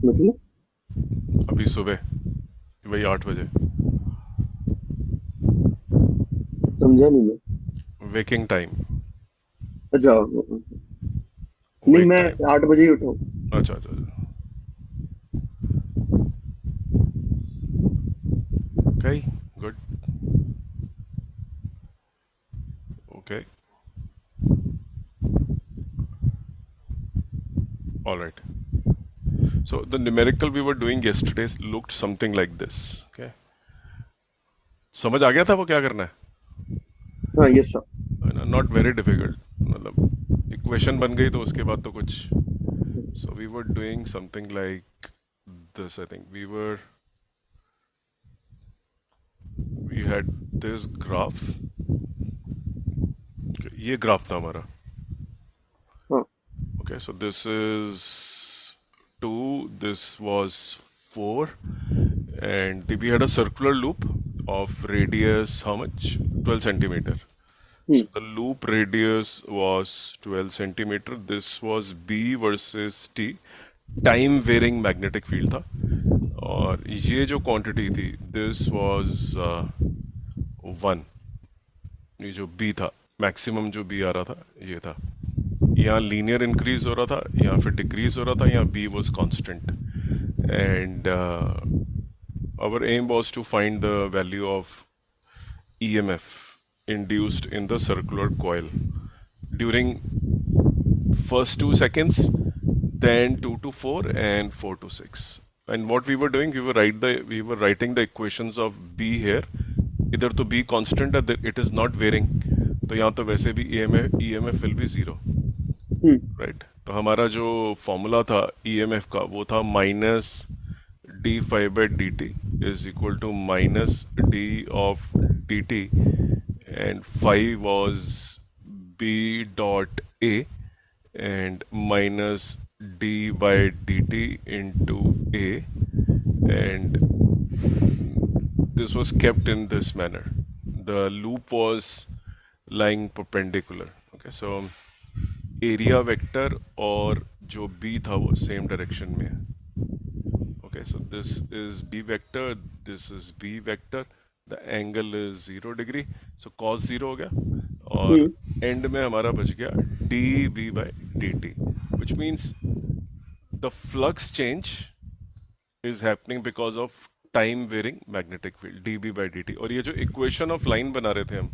मतलब अभी सुबह वही 8 बजे समझा नहीं मैं। Waking time. अच्छा, नहीं वेक मैं टाइम। 8 बजे ही उठा हूँ। अच्छा अच्छा अच्छा। Okay, good. Okay, alright. So the numerical we were doing yesterday looked something like this. Okay, समझ आ गया था वो क्या करना है? हाँ, yes sir. Not very difficult, मतलब इक्वेशन बन गई तो उसके बाद तो कुछ. So we were doing something like this. I think we had this graph. ये ग्राफ था हमारा. हाँ। Okay, so this is 2, this was 4, and we had a circular loop of radius, how much? 12 centimeter. So hmm. the loop radius was 12 centimeter. This was B versus T. Time varying magnetic field था. और ये जो quantity थी, this was 1. ये जो B था, maximum जो B आ रहा था, ये था. यहाँ लीनियर इंक्रीज हो रहा था, यहाँ फिर डिक्रीज हो रहा था, यहाँ B was constant. And our aim was to find the value of EMF induced in the circular coil during first 2 seconds, then 2 to 4 and 4 to 6. And what we were doing, we were writing the equations of B here. इधर तो B constant है, it is not varying. तो यहाँ तो वैसे भी EMF will be 0. Hmm. Right. तो हमारा जो फॉर्मूला था ईएमएफ का, वो था minus d five by d t is equal to minus d of d t. And phi was B dot A and minus d by dt into a, and this was kept in this manner. The loop was lying perpendicular. Okay, so area vector और जो B था वो same direction में है. Okay, so this is B vector, this is B vector. The angle is 0 degree, so cos 0 हो गया. और हम्म। And में हमारा बच गया d B by d t, which means the flux change is happening because of time varying magnetic field d B by d t. और ये जो इक्वेशन ऑफ लाइन बना रहे थे हम,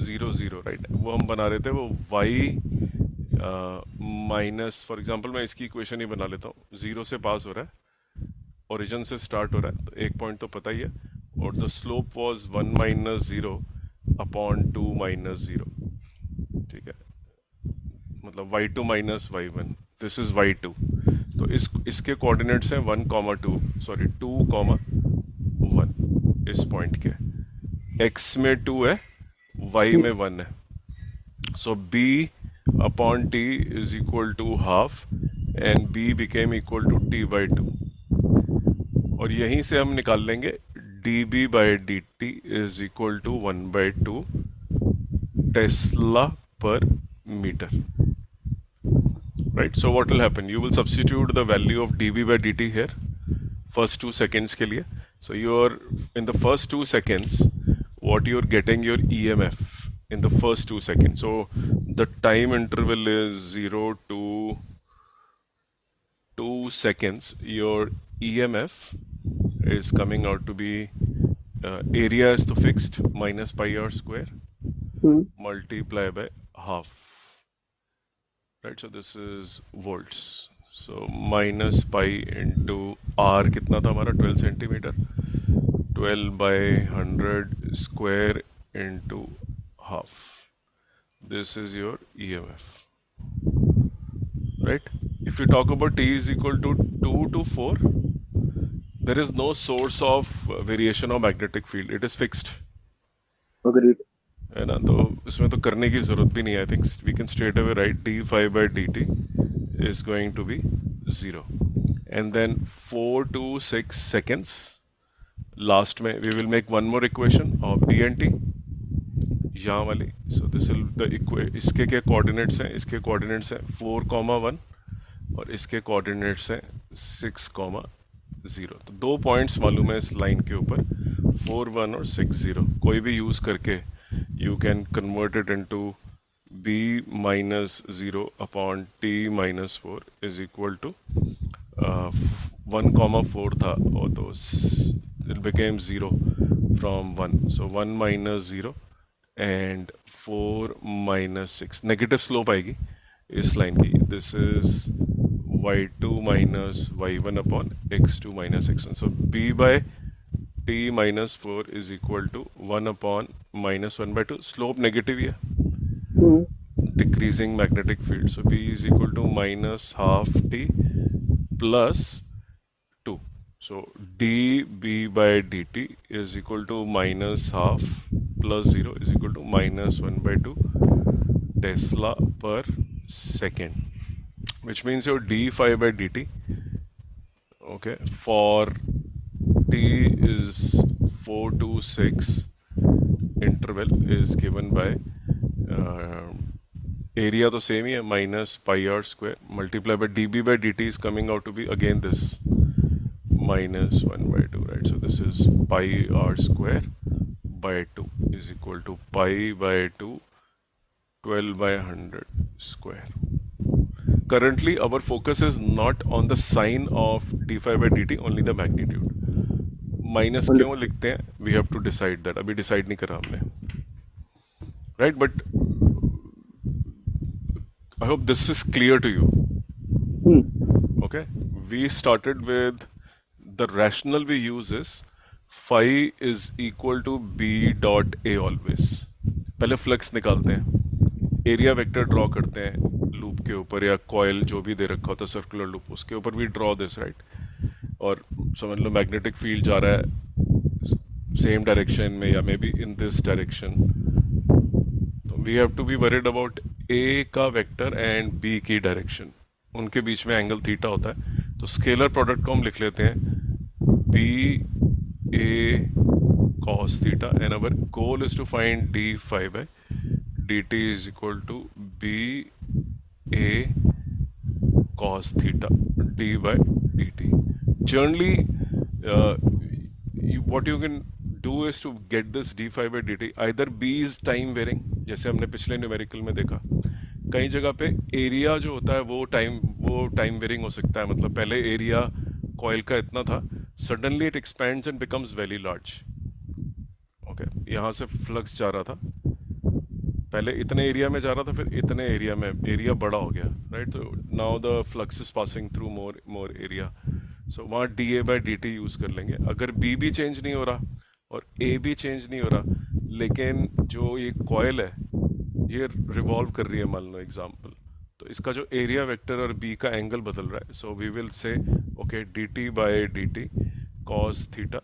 0 0, राइट, वो हम बना रहे थे वो वाई माइनस, फॉर एग्जांपल मैं इसकी इक्वेशन ही बना लेता हूँ. 0 से पास हो रहा है, ओरिजिन से स्टार्ट हो रहा है, तो एक पॉइंट तो पता ही है. और the slope was 1 minus 0 upon 2 minus 0. ठीक है, मतलब y2 minus y1, this is y2. तो इसके कोऑर्डिनेट्स हैं 1 कॉमा 2, सॉरी 2 कॉमा 1 इस पॉइंट के. x में 2 है, y में 1 है. So b upon t is equal to half and b became equal to t by 2. और यहीं से हम निकाल लेंगे db by dt is equal to 1 by 2 Tesla per meter. Right? So what will happen? You will substitute the value of dB by dt here, first 2 seconds के लिए. So you're in the first 2 seconds, what you're getting your EMF in the first 2 seconds. So the time interval is 0 to 2 seconds. Your EMF is coming out to be area is the fixed minus pi r square hmm. multiply by half. Right, so this is volts. So minus pi into r कितना था हमारा 12 centimetre, 12 by 100 square into half. This is your EMF. Right? If you talk about T is equal to 2 to 4, there is no source of variation of magnetic field. It is fixed. Agreed. है ना, तो इसमें तो करने की जरूरत भी नहीं है. I think we can straight away write d five by d t is going to be 0. And then 4 to 6 seconds last में we will make one more equation of B and t, यहाँ वाली. So this will the इसके क्या coordinates हैं, इसके coordinates हैं 4 comma 1 और इसके कोऑर्डिनेट्स हैं 6,0। तो 2 पॉइंट्स मालूम है इस लाइन के ऊपर, 4, 1 और 6, 0। कोई भी यूज़ करके you can convert it into b minus 0/t-4 is equal to 1,4 था और तो it became 0 from 1, so 1 minus 0 and 4 minus 6, negative slope आएगी इस लाइन की। This is y2 minus y1 upon x2 minus x1, so b by t-4 is equal to 1 upon -1/2, slope negative ही है, decreasing magnetic field, so b is equal to minus half t plus 2. So dB by dt is equal to minus half plus 0 is equal to -1/2 Tesla per second, which means your d5 by dt, okay, for t is 4 to 6 interval is given by area तो same ही है, -πr² multiplied by dB by dt is coming out to be again this -1/2, right? So this is pi r square by 2 is equal to pi by 2 12 by 100 square. Currently our focus is not on the sign of d5 by dt, only the magnitude. Minus क्यों लिखते हैं, we have to decide that, अभी decide नहीं करा हमने, right? But I hope this is clear to you. Okay, we started with the rationale we use is phi is equal to b dot a always. पहले flux निकालते हैं, area vector draw करते हैं loop के ऊपर, या coil जो भी दे रखा होता है सर्कुलर लूप, उसके ऊपर वी ड्रॉ दिस, राइट? और समझ लो मैग्नेटिक फील्ड जा रहा है सेम डायरेक्शन में या may be in this direction, तो we have to be worried about A का वेक्टर एंड बी की डायरेक्शन, उनके बीच में एंगल थीटा होता है, तो स्केलर प्रोडक्ट को हम लिख लेते हैं B A cos theta, and our goal is to find d5 by dt is equal to b a cos theta d by dt. Generally, what you can do is to get this d5 by dt, either b is time varying, जैसे हमने पिछले numerical में देखा, कई जगह पे area जो होता है वो टाइम वेरिंग हो सकता है, मतलब पहले एरिया कॉइल का इतना था, suddenly it expands and becomes very large. Okay, यहाँ से फ्लक्स जा रहा था, पहले इतने एरिया में जा रहा था, फिर इतने एरिया में एरिया बड़ा हो गया, राइट? तो now the flux is passing through more area, so वहाँ d A by d t use कर लेंगे। अगर बी भी चेंज नहीं हो रहा और ए भी चेंज नहीं हो रहा, लेकिन जो ये कॉइल है ये रिवॉल्व कर रही है, मान लो एग्जाम्पल, तो इसका जो एरिया वेक्टर और बी का एंगल बदल रहा है, so we will say okay d t by d t cos theta,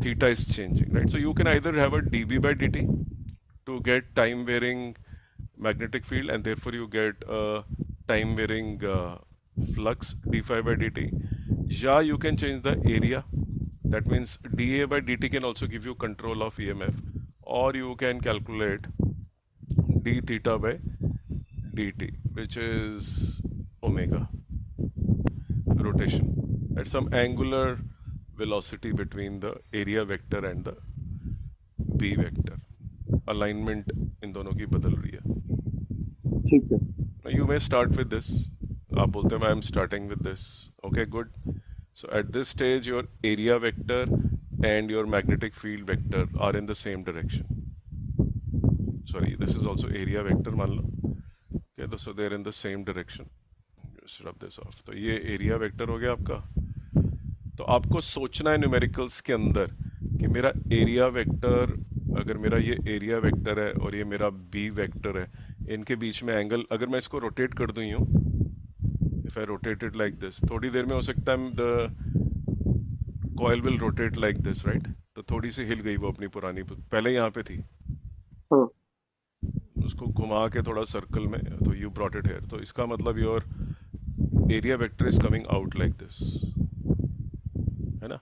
theta is changing, right? So you can either have a dB by dt to get time varying magnetic field, and therefore you get a time varying flux d5 by dt. Yeah, you can change the area, that means dA by dt can also give you control of EMF, or you can calculate d theta by dt, which is omega rotation at some angular velocity between the area vector and the b vector. Alignment इन दोनों की बदल रही है। ठीक है। You may start with this. आप बोलते हैं I am starting with this. Okay, good. So at this stage your area vector and your magnetic field vector are in the same direction. Sorry, this is also area vector मान लो। Okay, so they are in the same direction. Just rub this off. तो ये area vector हो गया आपका। तो आपको सोचना है न्यूमेरिकल्स के अंदर कि मेरा एरिया वेक्टर, अगर मेरा ये एरिया वेक्टर है और ये मेरा बी वेक्टर है, इनके बीच में एंगल, अगर मैं इसको रोटेट कर दूँ यूँ, if I rotate it like this, थोड़ी देर में हो सकता है the coil will rotate like this, right? तो थोड़ी सी हिल गई वो अपनी पुरानी, पहले यहाँ पे थी, हाँ। उसको घुमा के थोड़ा सर्कल में, तो यू ब्रॉट इट हेयर, तो इसका मतलब your area vector is coming out like this, है ना?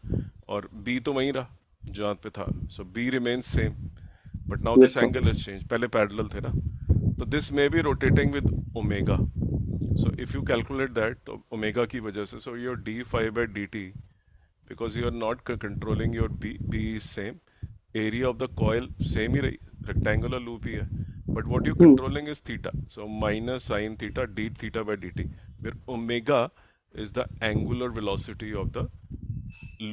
और बी तो वहीं रहा जहाँ पे था, so B remains same, but now this angle is change, पहले पैरेलल थे ना, तो this may be rotating with omega, So if you calculate that, तो omega की वजह से, so your d phi by dt, because you are not controlling your B is same, area of the coil same ही रही, rectangular loop ही है, but what you're hmm, controlling is theta, so minus sin theta d theta by dt, where omega is the angular velocity of the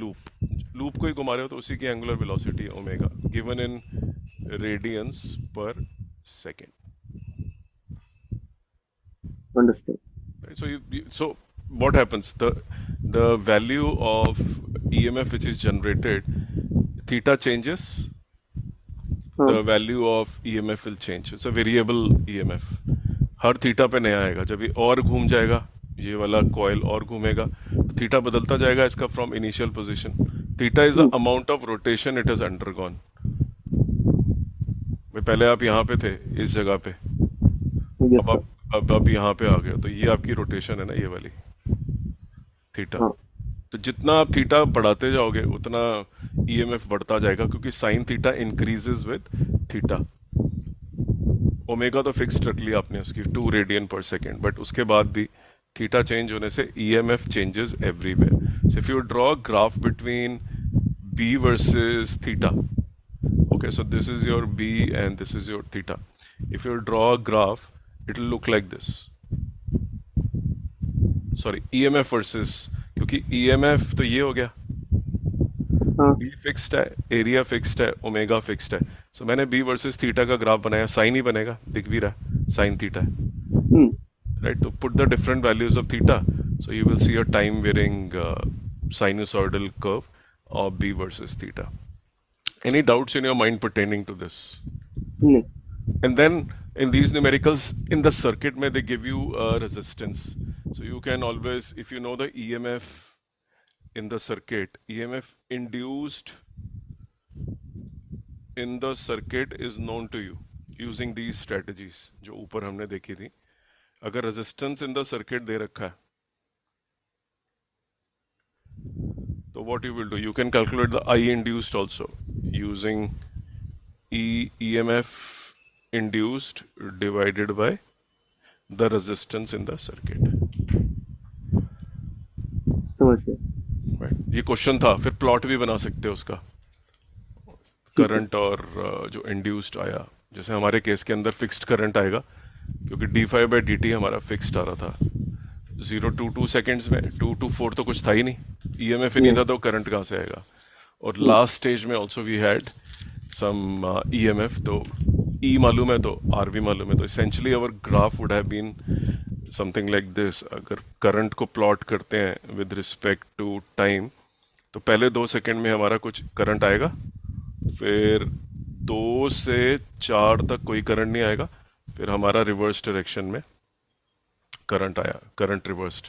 loop. Loop को ही घुमा रहे हो तो उसी की angular velocity है omega, given in radians per second. understood. Right? So so what happens? The value of EMF which is generated, theta changes, हाँ, the value of EMF will change. It's a variable EMF. Her theta पे नया आएगा. जब ये और घूम जाएगा, ये वाला कॉइल और घूमेगा, तो थीटा बदलता जाएगा इसका from initial position. Theta is the hmm, amount of rotation it has undergone. पहले आप यहाँ पे थे इस जगह पे, यस अब सर. आप यहाँ पे आ गए, तो ये आपकी रोटेशन है ना, ये वाली थीटा. हाँ, तो जितना आप थीटा बढ़ाते जाओगे उतना ईएमएफ बढ़ता जाएगा, क्योंकि sine theta increases with theta. Omega तो फिक्स्ड रख लिया आपने उसकी 2 रेडियन पर सेकेंड, बट उसके बाद भी थीटा चेंज होने से EMF changes everywhere. So if you draw graph between B versus theta, okay, so this is your B and this is your theta. If you draw a graph, it will look like this. Sorry, EMF versus, क्योंकि EMF तो ये हो गया, हाँ, B fixed है, area fixed है, omega fixed है. सो मैंने B वर्सेस थीटा का ग्राफ बनाया, साइन ही बनेगा, दिख भी रहा है साइन थीटा है, हम्म, राइट. तो put the different values of theta, so you will see a time varying sinusoidal curve of B versus theta. Any doubts in your mind pertaining to this? नहीं, And then in these numericals, in the circuit, may they give you a resistance. So you can always, if you know the EMF in the circuit, EMF induced in the circuit is known to you using these strategies जो ऊपर हमने देखी थी. अगर resistance in the circuit दे रखा है, तो what you will do, you can calculate the I induced also using EMF induced divided by the resistance in the circuit. समझ गया. Right? ये क्वेश्चन था, फिर प्लॉट भी बना सकते हो उसका, ठीक है. करंट और जो इंड्यूस्ड आया. जैसे हमारे केस के अंदर फिक्स्ड करंट आएगा, क्योंकि d5/dt हमारा फिक्स्ड आ रहा था. 0 to 2 सेकेंड्स में 2 to 4 तो कुछ था ही नहीं, ईएमएफ ही नहीं था, तो करंट कहाँ से आएगा. और लास्ट स्टेज में also we had some EMF, तो ई मालूम है तो आर भी मालूम है. तो essentially our graph would have been something like this. अगर करंट को प्लॉट करते हैं विद रिस्पेक्ट टू टाइम, तो पहले 2 सेकेंड में हमारा कुछ करंट आएगा, फिर 2 से 4 तक कोई करंट नहीं आएगा, फिर हमारा रिवर्स डायरेक्शन में करंट आया, करंट रिवर्स्ड.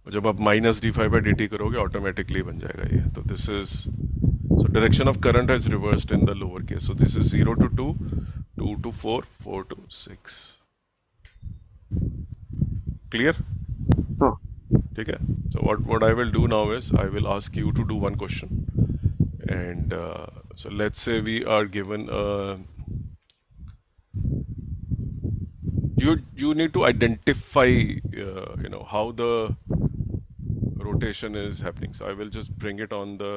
जब आप माइनस d5/dt करोगे ऑटोमेटिकली बन जाएगा ये. तो this is, so direction of current has reversed in the lower case. So this is 0 to 2, 2 to 4, 4 to 6. Clear? हाँ, ठीक है. सो what I will do now is I will ask you to do one question, and so let's say we are given a, you need to identify how the rotation is happening. So I will just bring it on the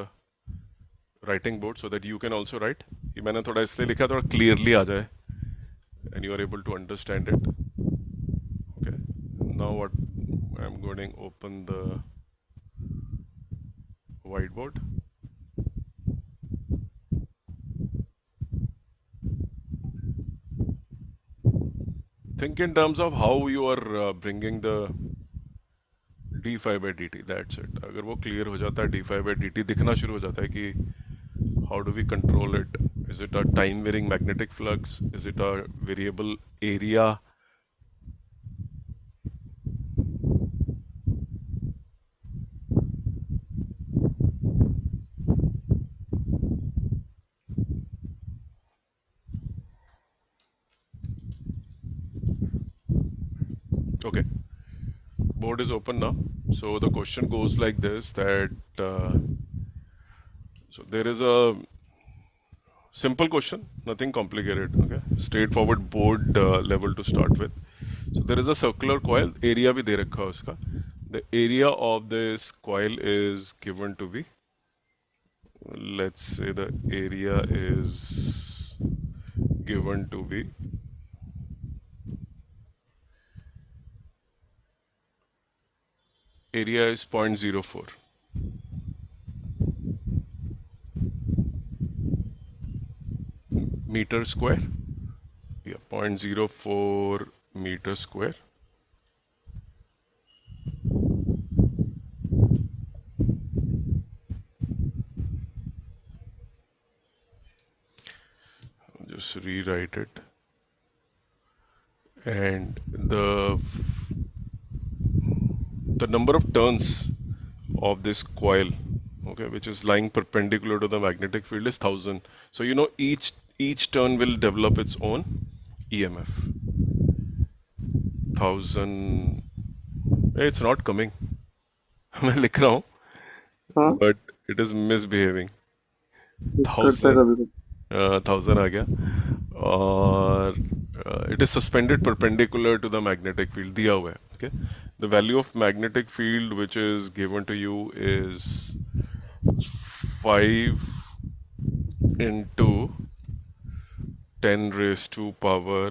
writing board so that you can also write. ये मैंने थोड़ा इसलिए लिखा थोड़ा clearly आ जाए and you are able to understand it. Okay. Now what I'm going to open the whiteboard. Think in terms of how you are bringing the d5/dt. That's it. अगर वो clear हो जाता है, d5/dt दिखना शुरू हो जाता है कि how do we control it? Is it a time varying magnetic flux? Is it a variable area? Okay. Board is open now. So the question goes like this, that so there is a simple question, nothing complicated. Okay, straightforward board level to start with. So there is a circular coil, area भी दे रखा है उसका. The area of this coil is given to be, let's say the area is given to be area is 0.04 meter square. Yeah, 0.04 meter square. Just rewrite it. And the number of turns of this coil, okay, which is lying perpendicular to the magnetic field is 1000. So you know each turn will develop its own EMF. 1000. Hey, it's not coming. मैं लिख रहा हूँ, हाँ but it is misbehaving. करता है 1000 कभी कभी. 1000 आ गया. और it is suspended perpendicular to the magnetic field दिया हुआ है. Okay, the value of magnetic field which is given to you is 5 into 10 raised to power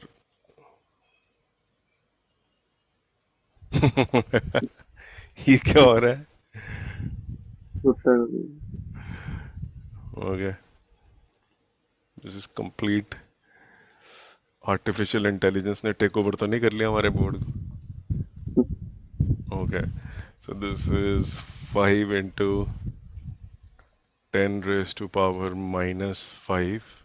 ये क्या हो रहा है? होता है कभी. Okay, this is complete artificial intelligence ने टेक ओवर तो नहीं कर लिया हमारे बोर्ड को? Okay, so this is 5 into 10 raised to power minus 5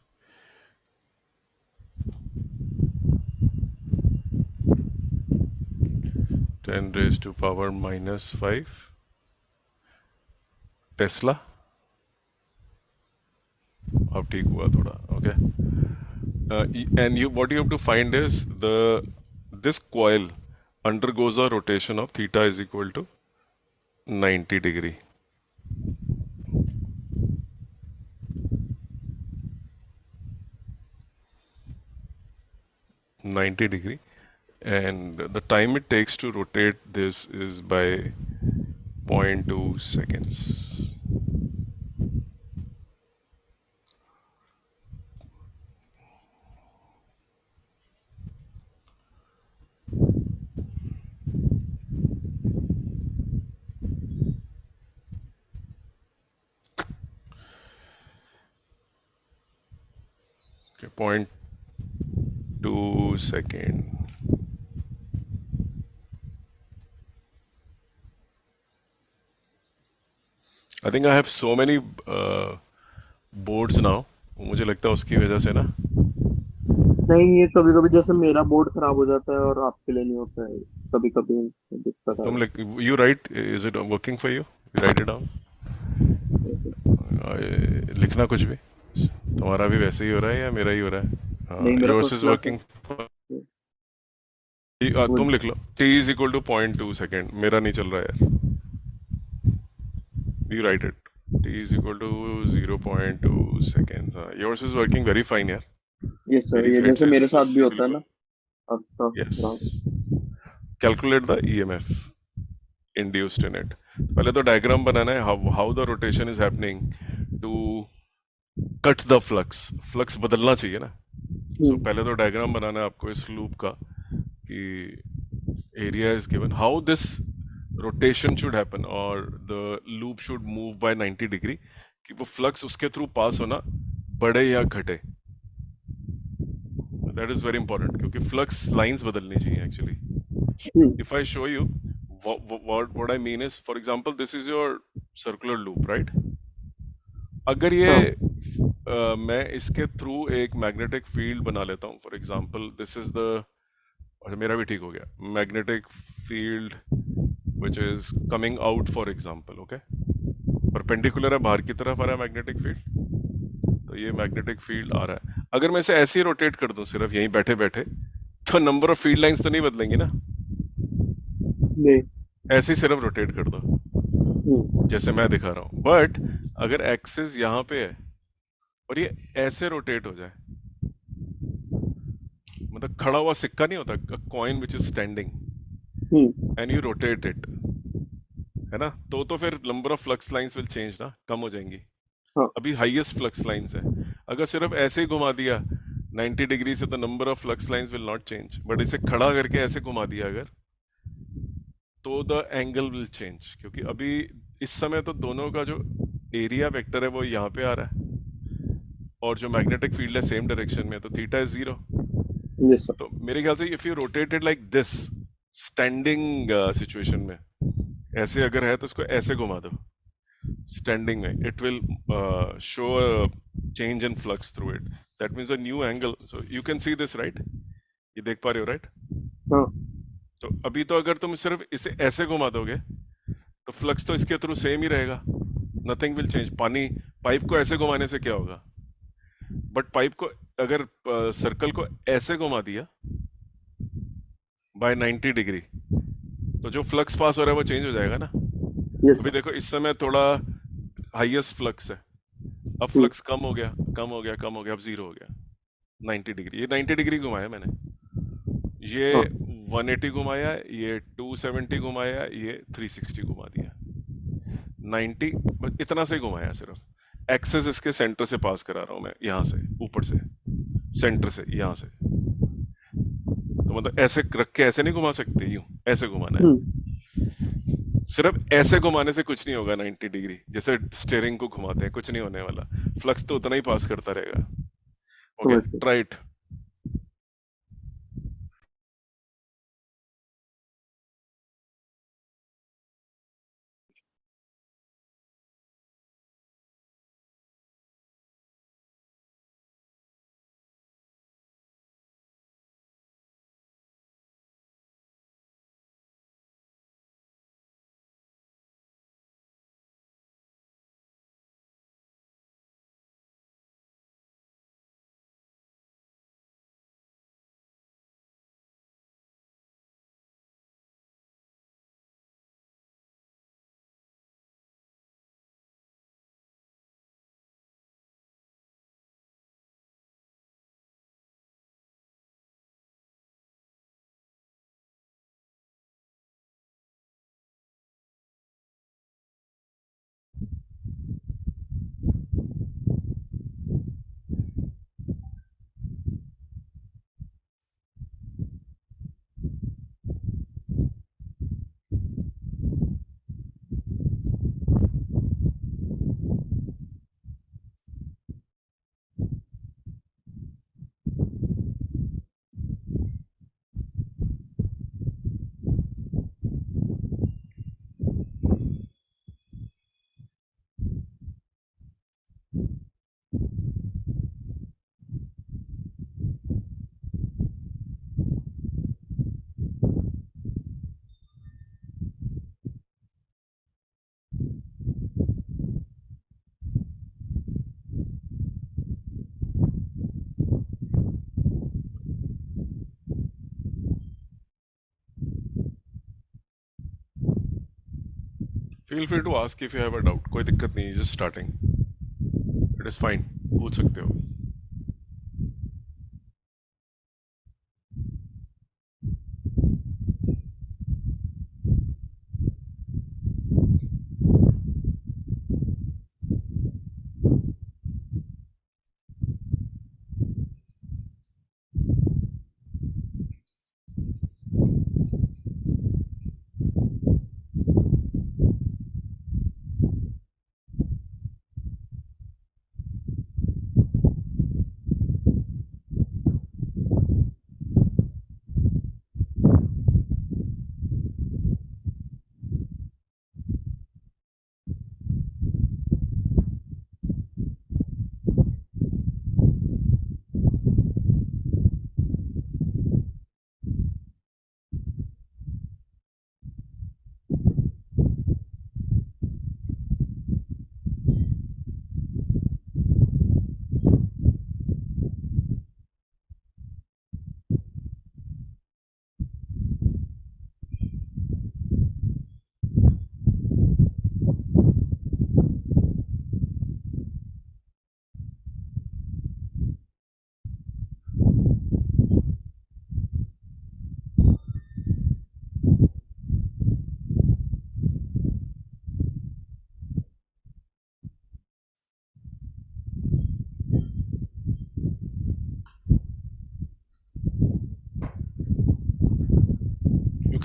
10 raised to power minus 5 Tesla. अब ठीक हुआ थोड़ा. Okay, and what you have to find is this coil undergoes a rotation of theta is equal to 90 degree. And the time it takes to rotate this is by 0.2 seconds. Okay, 0.2 second. I think I have so many boards now. मुझे लगता है उसकी वजह से ना. नहीं, ये कभी कभी जैसे मेरा बोर्ड खराब हो जाता है और आपके लिए नहीं होता है. कभी कभी दिक्कत तुम आता you write, is it working for you? You write it down. लिखना कुछ भी. तुम्हारा भी वैसे ही हो रहा है या मेरा ही हो रहा है? नहीं, मेरा Yours फर्स्ट is क्लास है. working. तुम लिख लो t is equal to 0.2 second. मेरा नहीं चल रहा है यार. You write it. T is equal to 0.2 seconds. Yours is working very fine यार. यस सर, मेरी ये साइड जैसे से मेरे साथ भी उससे होता है बिल्कुल. ना. आपका Yes. खराब. Calculate the EMF induced in it. पहले तो डायग्राम बनाना है how the rotation is happening to cut the flux. Flux बदलना चाहिए ना. So पहले तो डायग्राम बनाना है आपको इस लूप का कि area is given, how this rotation should happen or the loop should move by 90 degree कि वो flux उसके थ्रू पास होना बढ़े या घटे. That is very important क्योंकि flux lines बदलनी चाहिए actually. If I show you what I mean is, for example, this is your circular loop, right? अगर ये मैं इसके थ्रू एक मैग्नेटिक फील्ड बना लेता हूँ, for example this is the, अच्छा मेरा भी ठीक हो गया, magnetic field which is coming out for example. Okay, perpendicular है, बाहर की तरफ आ रहा है मैग्नेटिक फील्ड. तो ये मैग्नेटिक फील्ड आ रहा है. अगर मैं इसे ऐसे ही रोटेट कर दूं सिर्फ यहीं बैठे बैठे, तो नंबर ऑफ फील्ड लाइंस तो नहीं बदलेंगी ना. नहीं. ऐसे ही सिर्फ रोटेट कर दो जैसे मैं दिखा रहा हूं. बट अगर एक्सिस यहाँ पे है और ये ऐसे रोटेट हो जाए, मतलब खड़ा हुआ सिक्का नहीं होता, coin which is standing hmm. And you rotate it, है ना, तो फिर number of flux lines will change ना, कम हो जाएंगी। हाँ। अभी हाईएस्ट फ्लक्स लाइंस है, अगर सिर्फ ऐसे ही घुमा दिया 90 डिग्री से तो number of flux lines will not change, but इसे खड़ा करके ऐसे घुमा दिया अगर, तो द एंगल विल चेंज, क्योंकि अभी इस समय तो दोनों का जो एरिया वेक्टर है वो यहाँ पे आ रहा है, और जो मैग्नेटिक फील्ड है सेम डायरेक्शन में, तो theta is zero. Yes sir. तो मेरे ख्याल से if you rotated like this, standing situation में, ऐसे अगर है तो इसको ऐसे घुमा दो स्टैंडिंग में, it will show change in flux through it, that means a new angle. So you can see this right, ये देख पा रहे हो राइट? हाँ। तो अभी तो अगर तुम सिर्फ इसे ऐसे घुमा दोगे तो फ्लक्स तो इसके थ्रू सेम ही रहेगा, नथिंग विल चेंज। पानी, पाइप को ऐसे घुमाने से क्या होगा, बट पाइप को अगर सर्कल को ऐसे घुमा दिया बाय 90 डिग्री, तो जो फ्लक्स पास हो रहा है वो चेंज हो जाएगा ना। यस अभी सर। देखो इस समय थोड़ा हाईएस्ट फ्लक्स है, अब हम्म। फ्लक्स कम हो गया, कम हो गया, कम हो गया, अब जीरो हो गया 90 डिग्री। ये 90 डिग्री घुमाया मैंने, ये हाँ। 180 घुमाया, ये 270 घुमाया, ये 360 घुमा दिया, 90 बस इतना से घुमाया सिर्फ। एक्सेस इसके सेंटर से पास करा रहा हूं मैं, यहां से ऊपर से, सेंटर से यहां से, तो मतलब ऐसे रख के ऐसे नहीं घुमा सकते, यूं ऐसे घुमाना है। हम्म। सिर्फ ऐसे घुमाने से कुछ नहीं होगा 90 डिग्री, जैसे स्टीयरिंग को घुमाते हैं, कुछ नहीं होने वाला, फ्लक्स तो उतना ही पास करता रहेगा। हो गया, समझ गया। Try it. Feel free to ask if you have a doubt, कोई दिक्कत नहीं है, just starting, it is fine, पूछ सकते हो।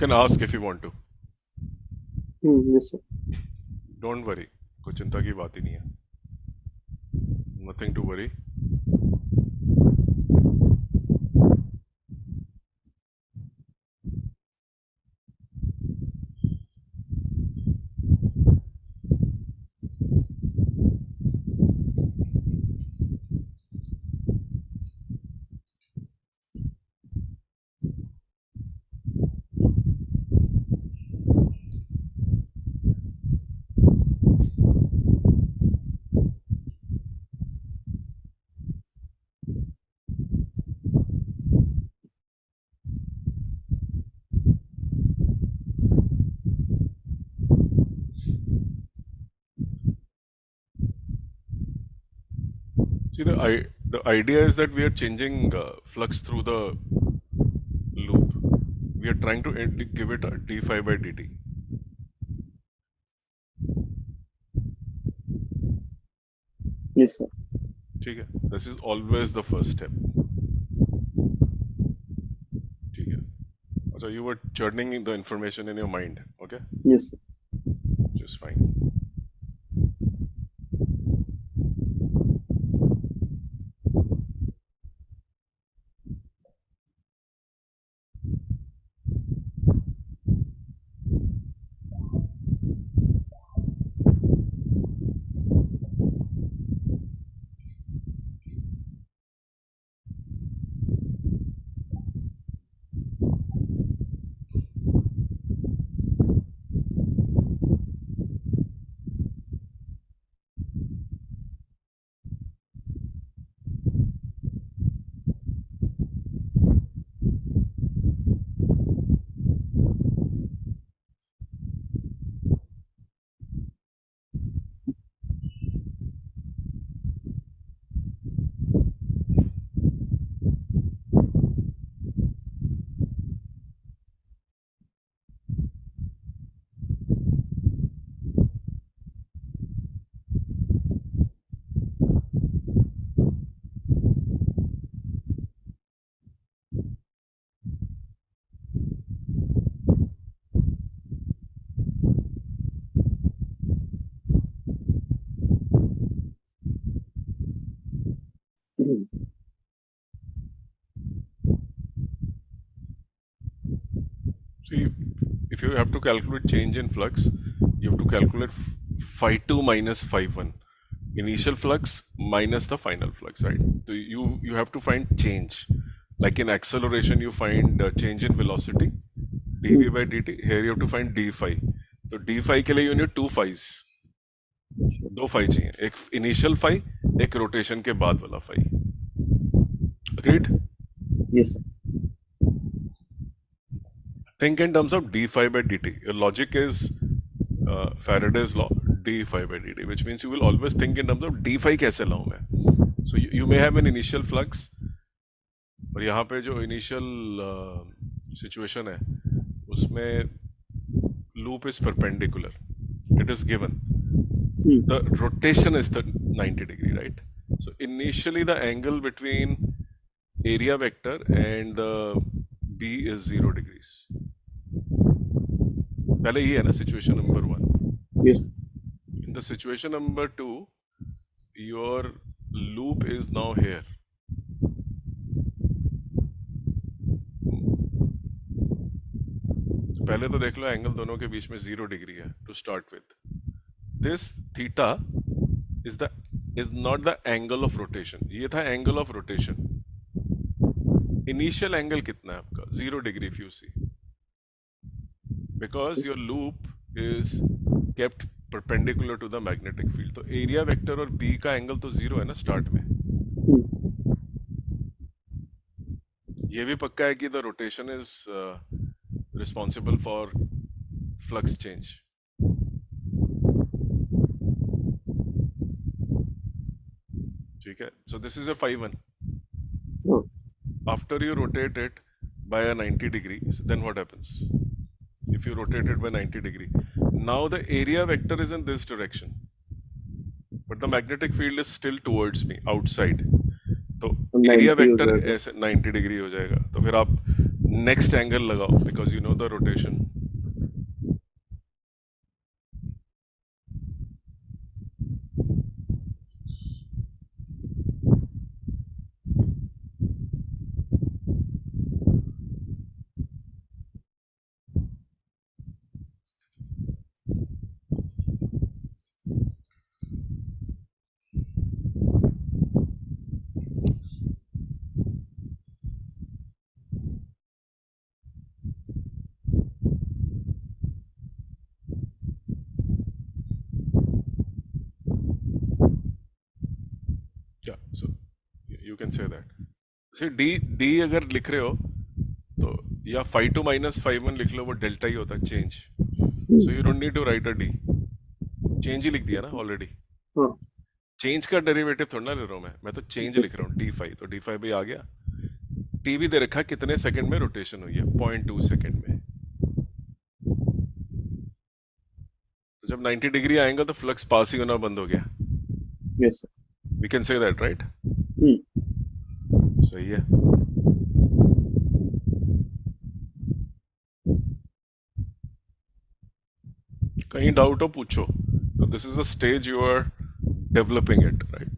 Can ask if you want to, yes sir. Don't worry, कोई चिंता की बात ही नहीं है, nothing to worry. See, the idea is that we are changing flux through the loop. We are trying to give it a d phi by dt. Yes sir. ठीक है, this is always the first step. ठीक है, अच्छा, you were churning the information in your mind, okay, yes sir. just fine. See, if you have to calculate change in flux, you have to calculate phi 2 minus phi 1. Initial flux minus the final flux, right? So you have to find change. Like in acceleration, you find change in velocity, dv by dt. Here you have to find d phi. तो d phi के लिए you need two phi's. दो phi चाहिए, एक initial phi, एक rotation के बाद वाला phi. Agreed? Yes sir. Think in terms of d phi by dt. Your logic is Faraday's law, d phi by dt, which means you will always think in terms of d phi कैसे लाऊं मैं. So you may have an initial flux, और यहाँ पे जो initial situation है, उसमें loop is perpendicular. It is given. The rotation is the 90 degree, right? So initially the angle between area vector and the B is 0 degrees. पहले ये है ना situation number 1. Yes. In the situation number 2, your loop is now here. तो पहले तो देख लो angle दोनों के बीच में 0 डिग्री है to start with. This theta is not the angle of rotation. ये था angle of rotation. Initial angle कितना है आपका? 0 degree if you see. Because your loop is kept perpendicular to the magnetic field. तो area vector और B का angle तो 0 है ना start में. ये भी पक्का है कि the rotation is responsible for flux change. ठीक है, so this is a phi 1. After you rotate it by a 90 degrees, then what happens? If you rotate it by 90 degree, now the area vector is in this direction, but the magnetic field is still towards me, outside. तो area vector ऐसे 90 degree हो जाएगा. तो फिर आप next angle लगाओ because you know the rotation. या so you can say that. See d d अगर लिख रहे हो तो या 5 2 - 5 1 लिख लो, वो डेल्टा ही होता है, change. So you don't need to write a d. Change ही लिख दिया ना ऑलरेडी. हाँ. चेंज का डेरिवेटिव थोड़ा ना ले रहा हूँ मैं तो चेंज लिख यस. रहा हूँ. डी5 तो डी5 भी आ गया. टी भी दे रखा है, कितने सेकंड में रोटेशन हुई है, 0.2 सेकंड में. तो जब 90 डिग्री आएगा तो फ्लक्स पास ही होना बंद हो गया. Yes. We can say that right. सही है. कहीं डाउट हो पूछो. तो this is the stage you are developing it right.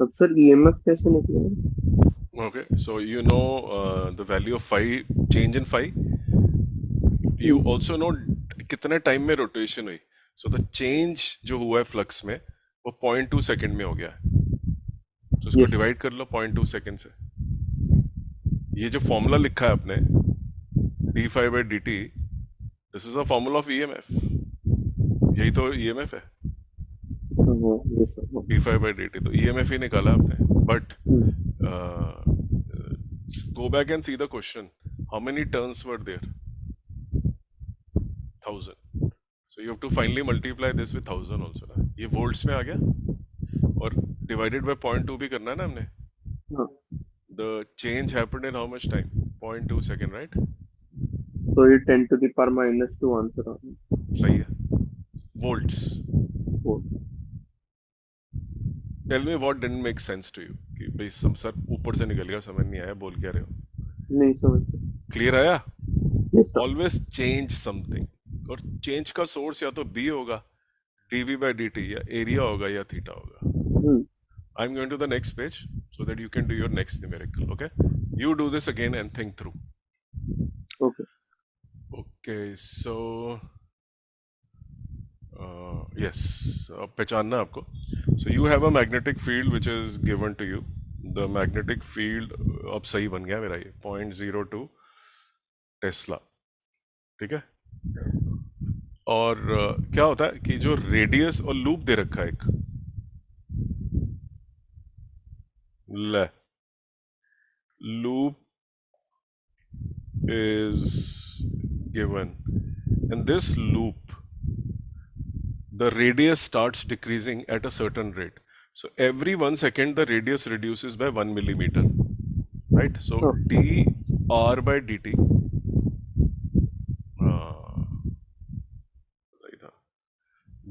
तब सर ईएमएफ कैसे निकलेगा? Okay, so you know the value of phi, change in phi. You also know कितने टाइम में रोटेशन हुई. So the change जो हुआ है फ्लक्स में वो 0.2 सेकंड में हो गया है. So इसको यस. डिवाइड कर लो 0.2 सेकंड से. ये जो फॉर्मूला लिखा है आपने d5/dt, this is a formula of EMF. यही तो ईएमएफ है. Yes sir. d5/dt तो ईएमएफ ही निकाला आपने. But go back and see the question. How many turns were there? 1000. So you have to finally multiply this with 1000 also ना. ये volts में आ गया और divided by 0.2 भी करना है ना हमने. हाँ. The change happened in how much time? 0.2 second, right? तो ये 10⁻⁻² आंसर आ रहा सही है. Volts. है. Tell me what didn't make sense to you. कि भाई सब सर ऊपर से निकल गया, समझ नहीं आया, बोल क्या रहे हो. नहीं समझ. क्लियर आया. Yes sir. Always change something. और चेंज का सोर्स या तो बी होगा, dv/dt, या एरिया होगा या थीटा होगा. I'm going to the next page so that you can do your next numerical. Okay, you do this again and think through. Okay. Okay, so yes, अब पहचानना आपको. So you have a magnetic field which is given to you. The magnetic field अब सही बन गया मेरा ये 0.02 Tesla. ठीक है. और क्या होता है कि जो रेडियस और लूप दे रखा है एक, ले loop is given. In this loop, the radius starts decreasing at a certain rate. So every 1 second, the radius reduces by 1 millimeter, right? So हाँ. dr/dt,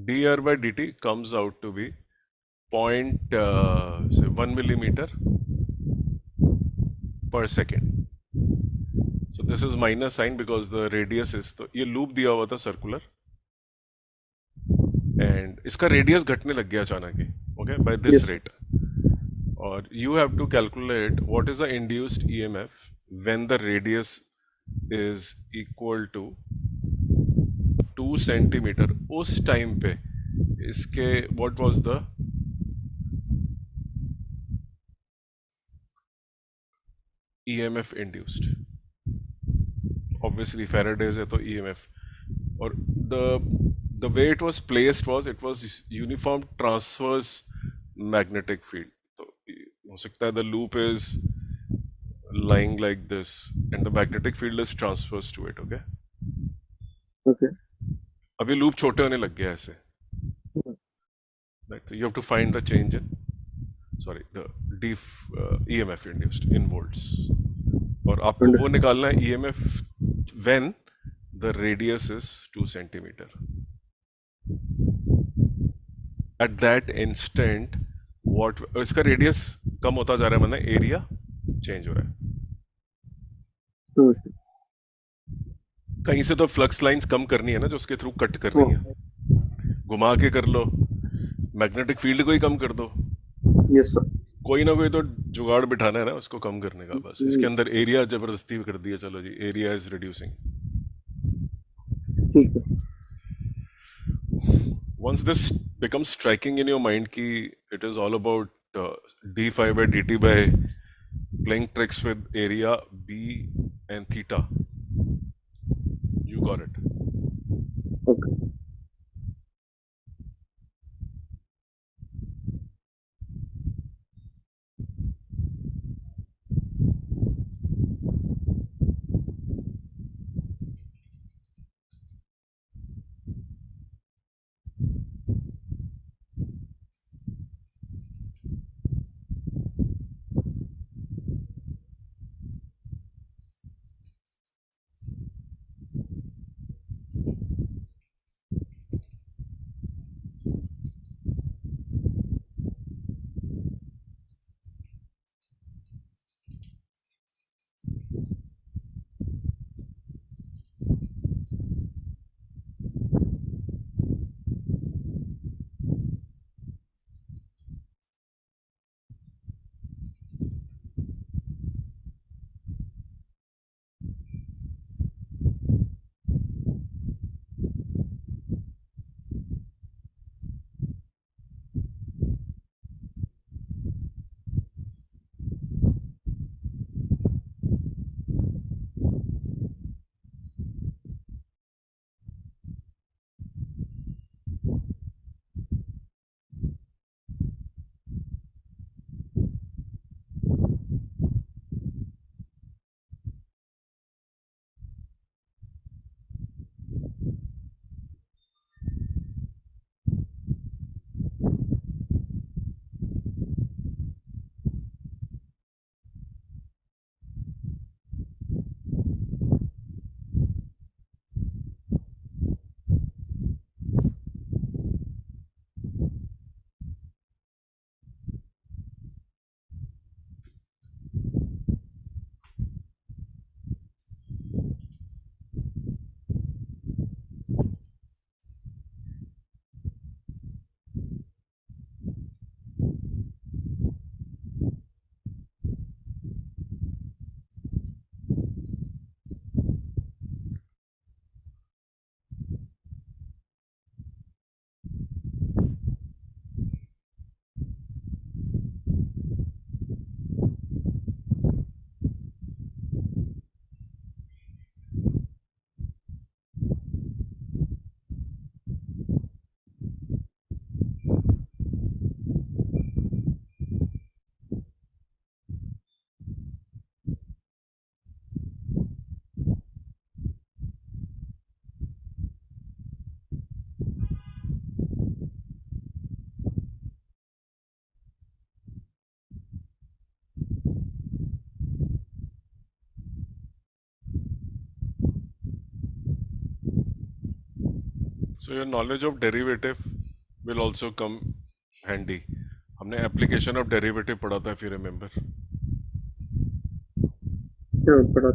dr/dt comes out to be say 1 millimeter per second. So this is minus sign because the radius is, तो ये loop दिया हुआ था circular, and इसका radius घटने लग गया अचानक ही. Okay, by this yes. Rate. और you have to calculate what is the induced EMF when the radius is equal to 2 centimetre. उस टाइम पे इसके what was the EMF induced. Obviously Faraday's है तो ईएमएफ और the way it was placed was it was uniform transverse magnetic field. तो हो सकता है the loop is lying like this and the magnetic field is transverse to it. Okay, okay. अभी loop छोटे होने लग गया ऐसे, right? So you have to find the change in, sorry, the EMF induced in volts, और आपको वो understood. निकालना है EMF when the radius is 2 centimeter. At that instant what इसका रेडियस कम होता जा रहा है, मतलब एरिया चेंज हो रहा है. समझ कहीं से तो फ्लक्स लाइंस कम करनी है ना, जो उसके थ्रू कट कर रही हाँ। हैं. घुमा के कर लो, मैग्नेटिक फील्ड को ही कम कर दो, यस सर। कोई ना कोई तो जुगाड़ बिठाना है ना उसको कम करने का. बस इसके अंदर एरिया जबरदस्ती कर दिया, चलो जी एरिया इज रिड्यूसिंग. ठीक है। Once this becomes striking in your mind ki it is all about d phi by dt by playing tricks with area b and theta, you got it. Okay. So your knowledge of derivative will also come handy. हमने application of derivative पढ़ा था, if you remember. क्या पढ़ा?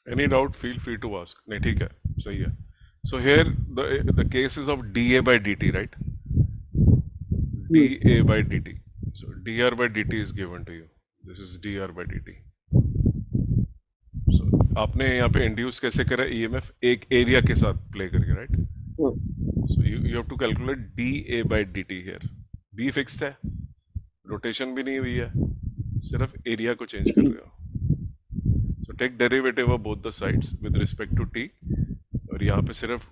Any doubt feel free to ask. नहीं ठीक है, सही है. So here the case is of d A by d t, right? D hmm, A by d t. So d r by d t is given to you. This is d r by d t. So आपने यहाँ पे induce कैसे करा EMF? एक area के साथ play करके, right? हाँ, so you have to calculate d A by d t here. B fixed है, रोटेशन भी नहीं हुई है, सिर्फ एरिया को चेंज कर रहे हो. So take derivative of both the sides with respect to t, और यहाँ पे सिर्फ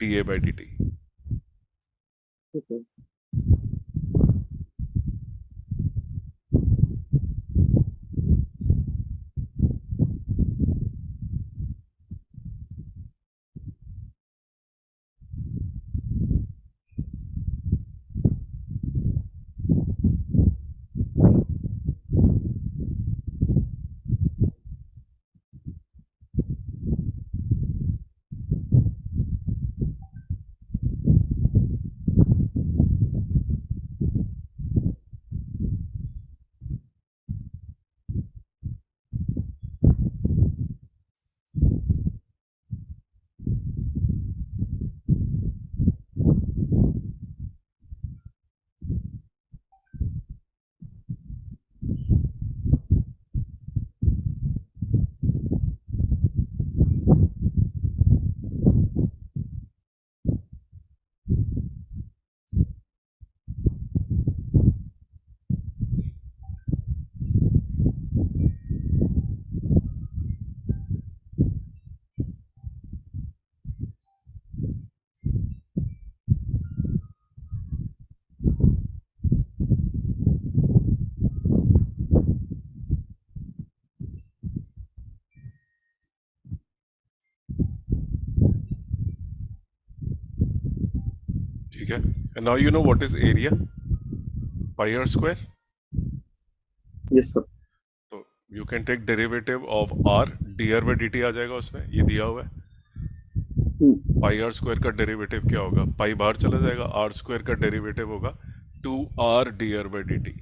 d A by d t. ठीक है. ठीक है. And now you know what is area, pi r square. Yes sir. तो you can take derivative of r, d r by d t आ जाएगा उसमें, ये दिया हुआ है. हम्म, पाई आर स्क्वायर का डेरिवेटिव क्या होगा? पाई बाहर चला जाएगा, आर स्क्वायर का डेरिवेटिव होगा two r d r by d t.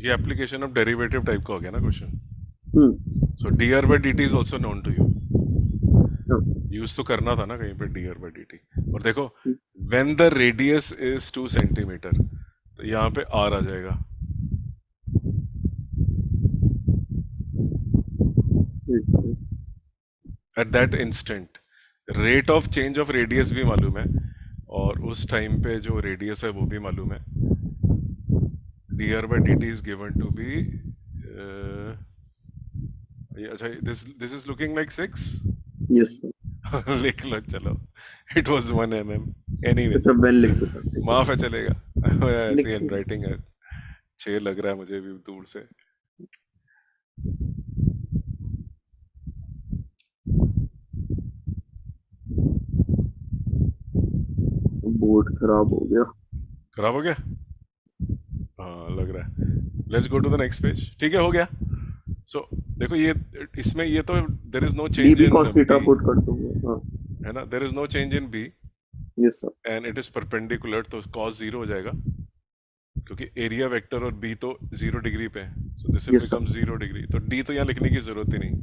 ये एप्लीकेशन ऑफ डेरिवेटिव टाइप का हो गया ना question. Hmm, so d r by d t is also known to you. हाँ, यूज तो करना था ना कहीं पे d r by d t. और देखो, hmm, when the radius is 2 centimetre, तो यहाँ पे आर आ जाएगा. ठीक है. At that instant rate of change of radius भी मालूम है, और उस टाइम पे जो रेडियस है वो भी मालूम है. D r by d t is given to be, अच्छा, this is looking like 6. Yes sir. लिख लो चलो. It was 1 mm. एनीवे, अच्छा, वेल लिख दो सर. ठीक है. माफ है, चलेगा. ऐसी लिख हैंड दो. राइटिंग है, 6 लग रहा है मुझे भी दूर से. बोर्ड खराब हो गया. खराब हो गया? हाँ लग रहा है. Let's go to the next page. ठीक है, हो गया. सो देखो, ये इसमें ये तो there is no d change B in cos theta B, put कर दूंगा. हाँ. है ना? There is no change in B, yes sir. And it is perpendicular, तो cos 0 हो जाएगा, क्योंकि एरिया वेक्टर और बी तो 0 डिग्री पे है. So this will yes sir. Become 0 degree. तो डी तो यहाँ लिखने की जरूरत ही नहीं.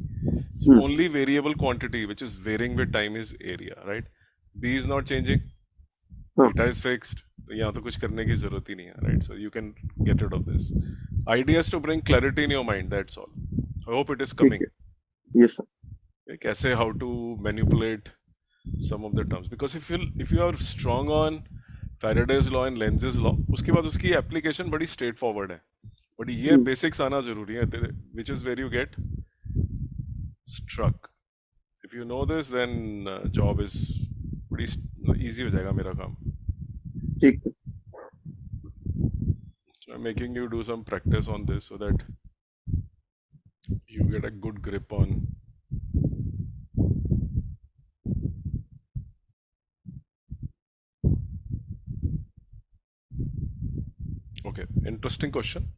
So only variable quantity which is varying with time is area, right? B is not changing, हाँ theta is fixed. तो यहाँ तो कुछ करने की जरूरत ही नहीं है, right? So you can get rid of this. Idea is to bring clarity in your mind. That's all. I hope it is ठीक coming. है, यस सर। कैसे how to manipulate some of the terms, because if you are strong on Faraday's law and Lenz's law, उसके बाद उसकी application बड़ी straightforward है, but ये basics आना जरूरी है, which is where you get struck. If you know this, then job is pretty easy हो जाएगा मेरा काम. ठीक है। So I'm making you do some practice on this so that you get a good grip on. Okay, interesting question.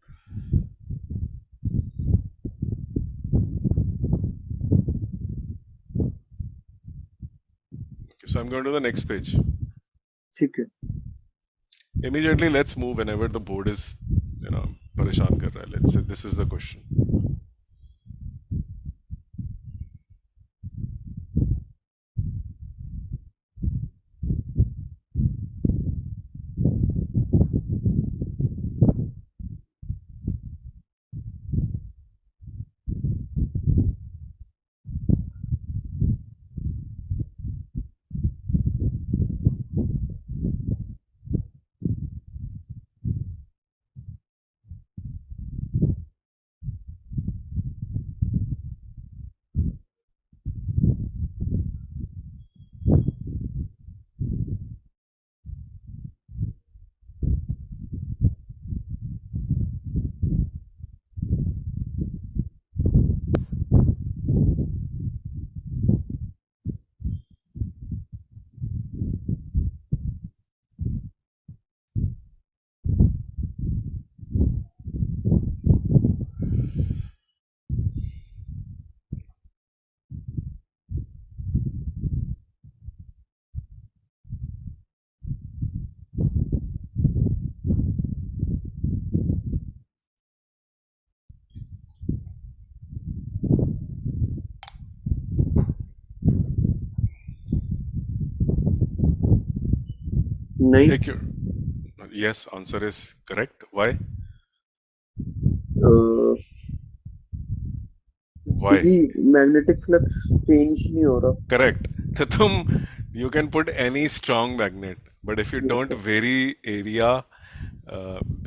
Okay, so I'm going to the next page. ठीक है। Immediately, let's move whenever the board is, परेशान कर रहा है. Let's say this is the question. नहीं। Take your yes. Answer is correct. Why? Why? क्योंकि magnetic flux change नहीं हो रहा। Correct. तो तुम you can put any strong magnet, but if you yes don't sir. vary area,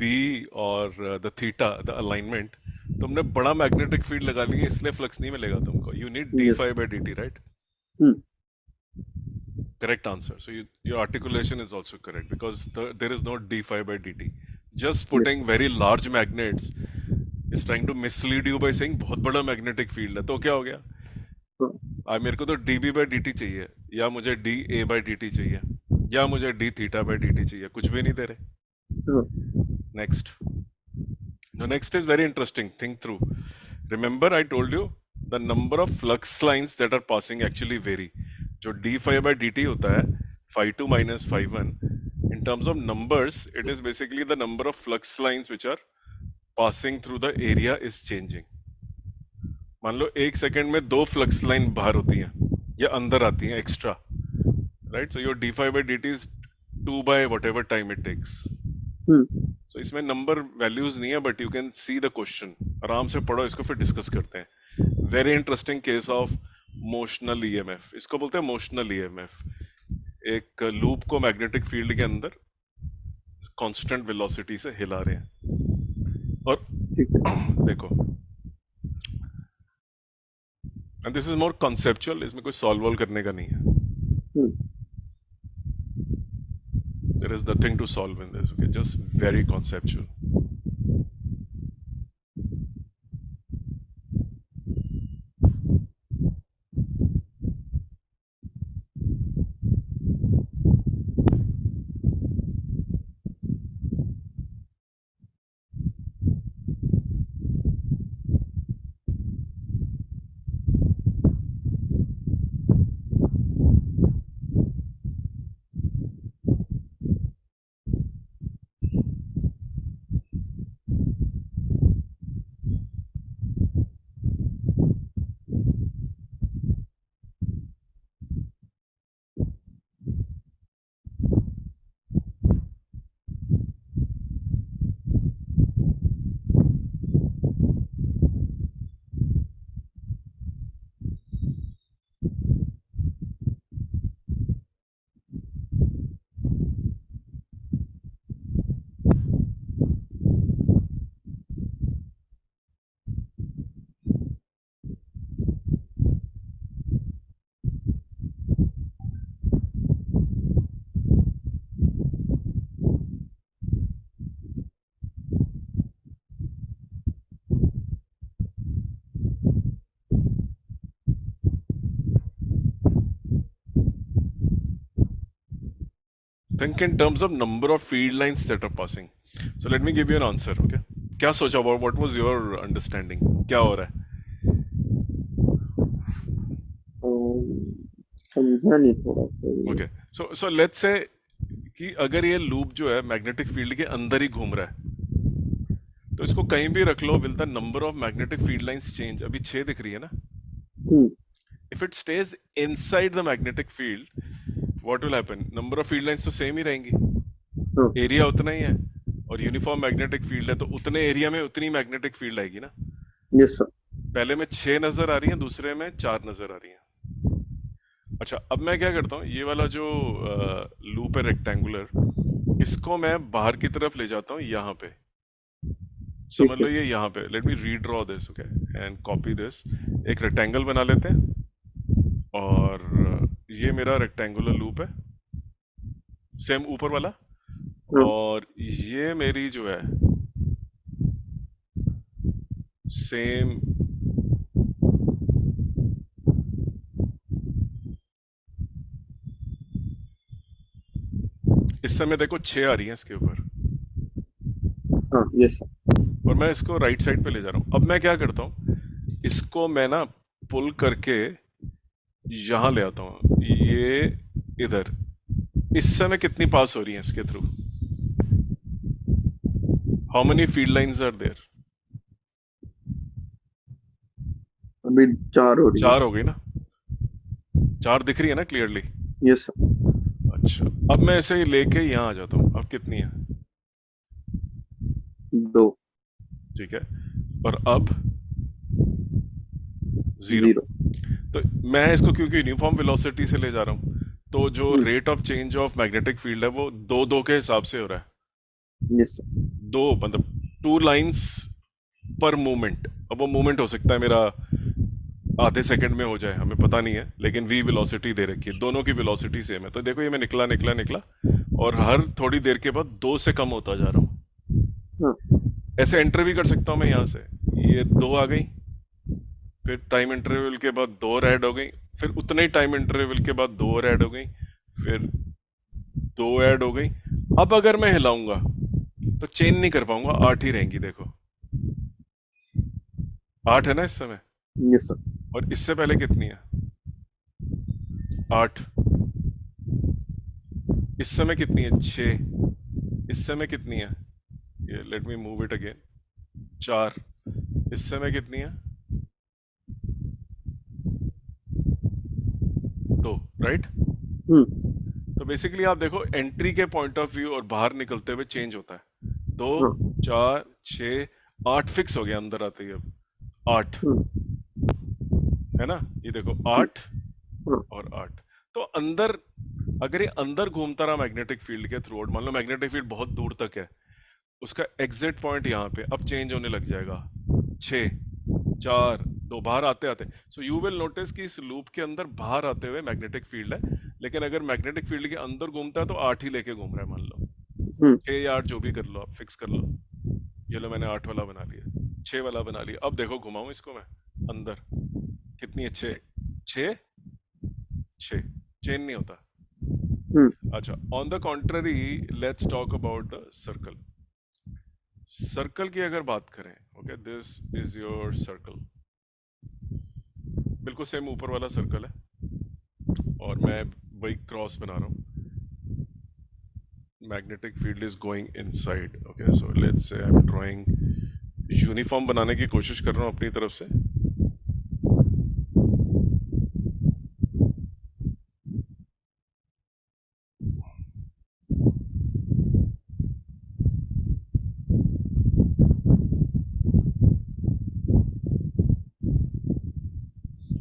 B or the theta, the alignment, तुमने बड़ा magnetic field लगा लिया, इसलिए flux नहीं मिलेगा तुमको. You need d yes. phi by dt, right? Correct answer. So your articulation is also correct because there is no d phi by dt. Just yes. putting very large magnets is trying to mislead you by saying बहुत बड़ा magnetic field है. तो क्या हो गया? मेरे को तो dB by dt चाहिए, या मुझे dA by dt चाहिए, या मुझे d theta by dt चाहिए. कुछ भी नहीं दे रहे. Next. The next is very interesting. Think through. Remember, I told you the number of flux lines that are passing actually vary. जो d phi by dt होता है, phi 2 minus phi 1. In terms of numbers, it is basically the number of flux lines which are passing through the area is changing. मान लो 1 second में 2 flux line बाहर होती हैं या अंदर आती हैं extra, right? So your d phi by dt is 2 by whatever time it takes. So इसमें नंबर वैल्यूज नहीं है, but you can see the question. आराम से पढ़ो इसको, फिर डिस्कस करते हैं. Very interesting case of motional EMF. इसको बोलते हैं मोशनल ईएमएफ. एक लूप को मैग्नेटिक फील्ड के अंदर कांस्टेंट वेलोसिटी से हिला रहे हैं. और देखो, and this is more conceptual. इसमें कोई सॉल्व करने का नहीं है. There is nothing to solve in this. Okay, just very conceptual. Think in terms of number of field lines that are passing. So let me give you an answer. Okay, क्या सोचा? What was your understanding? क्या हो रहा है? समझा नहीं थोड़ा सा ये। ओके, सो लेट्स से कि अगर ये लूप जो है मैग्नेटिक फील्ड के अंदर ही घूम रहा है, तो इसको कहीं भी रख लो, will the number of magnetic field lines change? अभी 6 दिख रही है ना. Hmm. If it stays inside the magnetic field, what will happen? Number of field lines तो सेम ही रहेंगी, हाँ। एरिया उतना ही है, और यूनिफॉर्म मैग्नेटिक फील्ड है तो उतने एरिया में उतनी मैग्नेटिक फील्ड आएगी ना. Yes sir. पहले में 6 नजर आ रही है, दूसरे में 4 नजर आ रही है. अच्छा, अब मैं क्या करता हूँ, ये वाला जो लूप है रेक्टेंगुलर, इसको मैं बाहर की तरफ ले जाता हूँ यहाँ पे. ठीक समझ है। लो ये यहाँ पे, let me redraw this. Okay, and copy this. एक रेक्टेंगल बना लेते हैं, और ये मेरा रेक्टेंगुलर लूप है, सेम ऊपर वाला. हाँ। और ये मेरी जो है सेम, इस समय देखो 6 आ रही है इसके ऊपर, हाँ। Yes sir. और मैं इसको राइट साइड पे ले जा रहा हूँ. अब मैं क्या करता हूँ, इसको मैं ना पुल करके यहाँ ले आता हूँ, ये इधर. इस समय कितनी पास हो रही है इसके थ्रू? How many field lines are there? अभी 4 हो रही है। 4 हो गई ना. 4 दिख रही है ना क्लियरली. Yes sir. अच्छा, अब मैं ऐसे ही लेके यहाँ आ जाता हूँ. अब कितनी है? 2। ठीक है, और अब 0. 0। तो मैं इसको क्योंकि यूनिफॉर्म वेलोसिटी से ले जा रहा हूँ, तो जो hmm. Rate of change of magnetic field है वो दो दो के हिसाब से हो रहा है. Yes sir. दो मतलब 2 लाइंस पर मूवमेंट. अब वो मूवमेंट हो सकता है मेरा आधे सेकंड में हो जाए, हमें पता नहीं है, लेकिन v वेलोसिटी दे रखी है, दोनों की वेलोसिटी सेम है. तो देखो ये मैं निकला निकला निकला, और हर थोड़ी देर के बाद 2 से कम होता जा रहा हूँ. हाँ। ऐसे एंटर भी कर सकता हूँ मैं यहाँ से. ये 2 आ गई, फिर टाइम इंटरवल के बाद 2 और ऐड हो गई, फिर उतने ही टाइम इंटरवल के बाद 2 और ऐड हो गई, फिर 2 ऐड हो गई. अब अगर मैं हिलाऊंगा तो चेंज नहीं कर पाऊंगा, 8 ही रहेंगी. देखो 8 है ना इस समय, यस सर। और इससे पहले कितनी है? 8. इस समय कितनी है? 6. इस समय कितनी है? ये let me move it again. 4. इस समय कितनी है? 2. राइट. हम्म। तो बेसिकली आप देखो एंट्री के पॉइंट ऑफ व्यू और बाहर निकलते हुए चेंज होता है. 2, हाँ। 4, 6, 8 फिक्स हो गया अंदर आते ही. अब 8 हम्म। है ना, ये देखो ठीक। 8 हाँ। और 8. तो अंदर, अगर ये अंदर घूमता रहा मैग्नेटिक फील्ड के थ्रू, मान लो मैग्नेटिक फील्ड बहुत दूर तक है, उसका एग्जिट पॉइंट यहाँ पे अब चेंज होने लग जाएगा. 6, 4, 2, बाहर आते आते. सो यू विल नोटिस कि इस लूप के अंदर बाहर आते हुए मैग्नेटिक फील्ड है, लेकिन अगर मैग्नेटिक फील्ड के अंदर घूमता है तो 8 ही लेके घूम रहा है. मान लो हम्म। 6 या 8 जो भी कर लो, आप फिक्स कर लो. ये लो मैंने 8 वाला बना लिया, 6 वाला बना लिया. अब देखो घुमाऊं इसको मैं अंदर, कितनी है? 6. 6, 6, चेंज नहीं होता. हम्म। अच्छा, on the contrary let's talk about the circle. Circle की अगर बात करें, okay, this is your circle, बिल्कुल सेम ऊपर वाला सर्कल है, और मैं वही क्रॉस बना रहा हूँ. Magnetic field is going inside. Okay, so let's say I am drawing, uniform बनाने की कोशिश कर रहा हूँ अपनी तरफ से.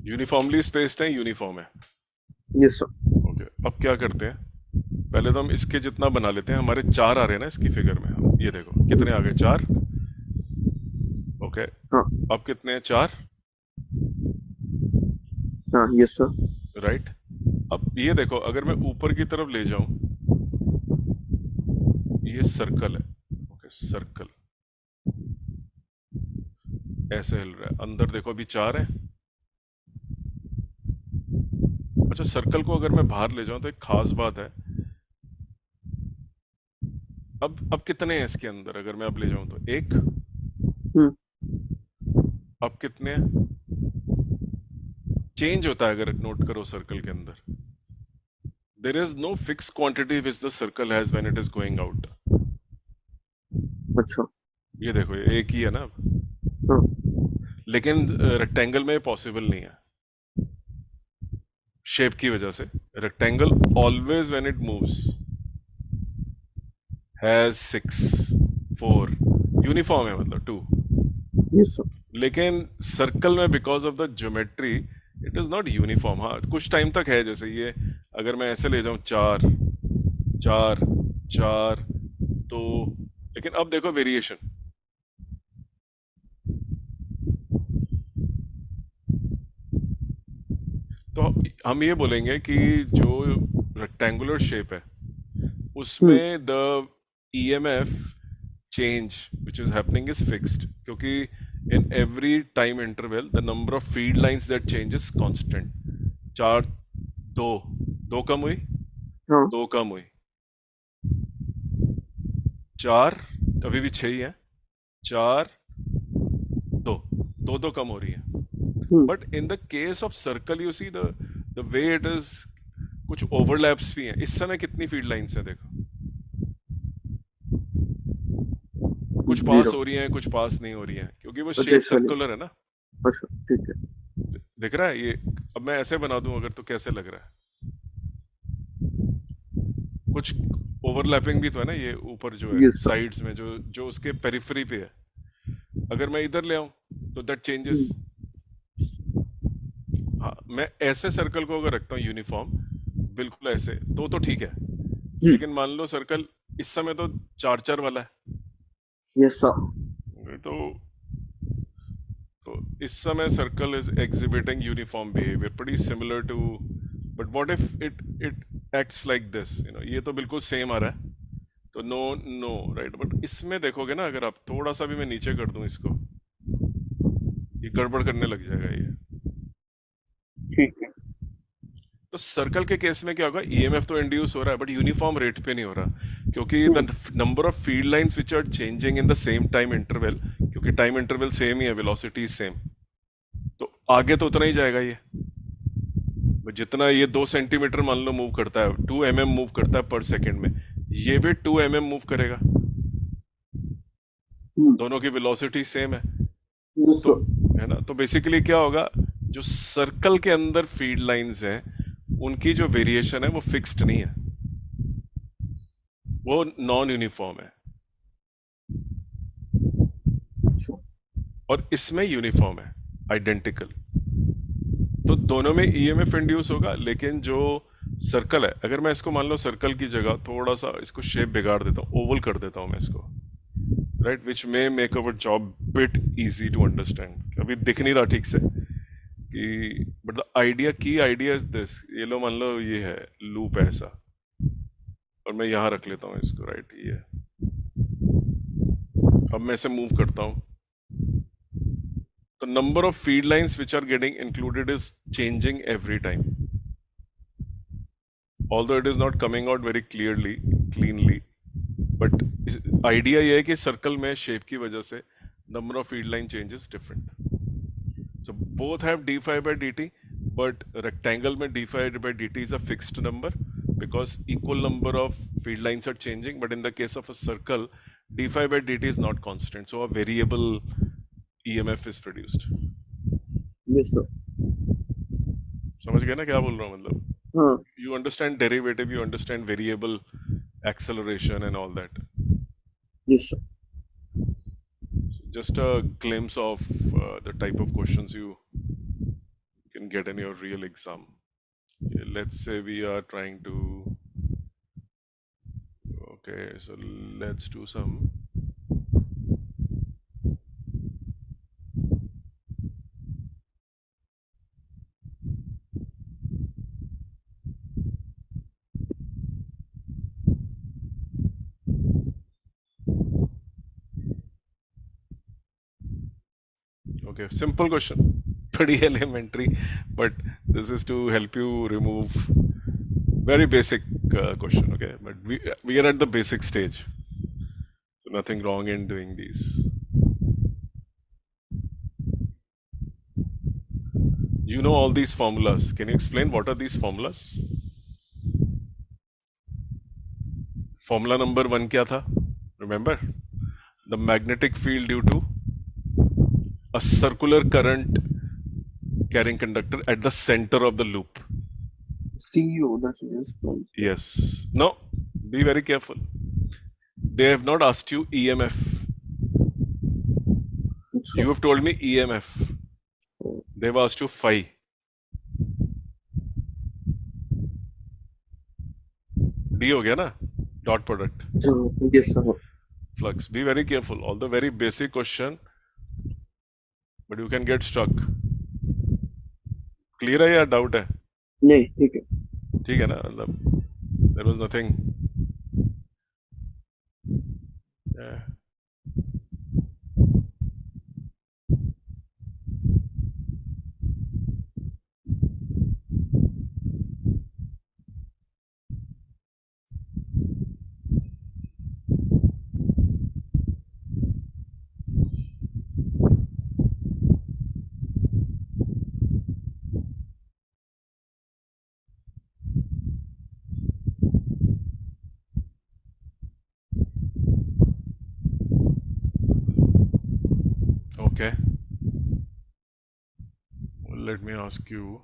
यूनिफॉर्मली स्पेस्ड है, यूनिफॉर्म है. Yes sir. ओके, अब क्या करते हैं, पहले तो हम इसके जितना बना लेते हैं. हमारे 4 आ रहे हैं ना इसकी फिगर में, हम ये देखो कितने आ गए, 4. ओके, हाँ। अब कितने हैं? 4. हाँ। Yes sir. राइट. अब ये देखो, अगर मैं ऊपर की तरफ ले जाऊं, ये सर्कल है. ओके, सर्कल ऐसे हिल रहा है. अंदर देखो अभी 4 है. अच्छा, सर्कल को अगर मैं बाहर ले जाऊं तो एक खास बात है, अब कितने हैं इसके अंदर, अगर मैं अब ले जाऊं तो एक। हम्म। अब कितने हैं? चेंज होता है अगर नोट करो सर्कल के अंदर। There is no fix quantity which the circle has when it is going out. अच्छा। ये देखो, ये एक ही है ना अब। हाँ। लेकिन रेक्टेंगल में पॉसिबल नहीं है, शेप की वजह से। Rectangle always when it moves has six, four, uniform है मतलब टू। Yes sir. लेकिन सर्कल में because of the geometry it is not uniform. हाँ, कुछ टाइम तक है, जैसे ये अगर मैं ऐसे ले जाऊं, चार चार चार, तो लेकिन अब देखो वेरिएशन। तो हम ये बोलेंगे कि जो रेक्टेंगुलर शेप है हम्म। उसमें the EMF change which is happening is fixed, क्योंकि in every time interval the number of field lines that change is constant. चार, दो, दो कम हुई, हाँ। दो कम हुई, चार, अभी भी छह ही है, चार, दो, दो दो कम हो रही है। Hmm. But in the case of circle you see the way it is, कुछ ओवरलैप्स भी हैं। इस समय कितनी फील्ड लाइंस हैं देखो, कुछ पास जीरो। हो रही हैं, कुछ पास नहीं हो रही हैं, क्योंकि वो अच्छा, शेप इस वाले। सर्कुलर है ना। अच्छा, ठीक है। दिख रहा है ये? अब मैं ऐसे बना दूं अगर, तो कैसे लग रहा है? कुछ ओवरलैपिंग भी तो है ना, ये ऊपर जो है यस सर। साइड्स में, जो जो उसके पेरिफेरी पे है। अगर मैं इधर ले आऊं तो दैट चेंजेस। हम्म। हाँ, मैं ऐसे सर्कल को अगर रखता हूँ यूनिफॉर्म, बिल्कुल ऐसे, तो ठीक है। हम्म। लेकिन मान लो सर्कल इस समय तो चार चार वाला है, यस सर। तो इस समय circle is exhibiting uniform behaviour pretty similar to, but what if it acts like this, ये तो बिल्कुल सेम आ रहा है, तो नो नो राइट। बट इसमें देखोगे ना, अगर आप थोड़ा सा भी मैं नीचे कर दूं इसको, ये गड़बड़ करने लग जाएगा ये। ठीक है। तो सर्कल के केस में क्या होगा, ईएमएफ तो इंड्यूस हो रहा है बट यूनिफॉर्म रेट पे नहीं हो रहा, क्योंकि the hmm. Number of field lines which are changing in the same time interval, क्योंकि टाइम इंटरवल सेम ही है, वेलोसिटी सेम, तो आगे तो उतना ही जाएगा ये। जितना ये 2 सेंटीमीटर मान लो मूव करता है, 2 mm मूव करता है पर सेकेंड में, ये भी 2 mm मूव करेगा। हम्म। दोनों की वेलोसिटी सेम है। यस तो सर। है ना, तो बेसिकली क्या होगा, जो सर्कल के अंदर फील्ड लाइंस हैं उनकी जो वेरिएशन है वो फिक्स्ड नहीं है, वो नॉन यूनिफॉर्म है। अच्छा। और इसमें यूनिफॉर्म है, आइडेंटिकल। तो दोनों में ईएमएफ इंड्यूस होगा, लेकिन जो सर्कल है, अगर मैं इसको मान लो सर्कल की जगह थोड़ा सा इसको शेप बिगाड़ देता हूँ, ओवल कर देता हूँ मैं इसको, right, which may make our job bit easy to understand. अभी दिख नहीं रहा ठीक से कि, but the idea, key idea is this, ये लो मान लो ये है, लूप है ऐसा, और मैं यहाँ रख लेता हूँ इसको, राइट, ये। अब मैं इसे मूव करता हूँ, तो number of feed lines which are getting included is changing every time, although it is not coming out very cleanly, but idea ये है कि सर्कल में शेप की वजह से number of feed line changes different, so both have d phi by dt, but rectangle में d phi by dt is a fixed number because equal number of field lines are changing, but in the case of a circle d phi by dt is not constant, so a variable EMF is produced. Yes sir. समझ गए ना क्या बोल रहा हूँ, मतलब हाँ। you understand derivative, you understand variable acceleration and all that. Yes sir. So just a glimpse of the type of questions you can get in your real exam. Okay, let's say we are trying to, okay, so let's do some, okay, simple question, pretty elementary, but this is to help you remove very basic question, okay, but we are at the basic stage. Nothing wrong in doing these. You know all these formulas. Can you explain what are these formulas? Formula number 1 क्या था? Remember? The magnetic field due to a circular current carrying conductor at the center of the loop. CU, that is from. Yes. Now, be very careful. They have not asked you EMF. You अच्छा. have told me EMF. They've asked you phi. D हो गया ना? Dot product. Yes, sir. Flux. Be very careful. All the very basic question, but you can get stuck. Clear है या doubt है? नहीं, ठीक है. ठीक है ना? मतलब there was nothing. Yeah. Okay. Well, let me ask you.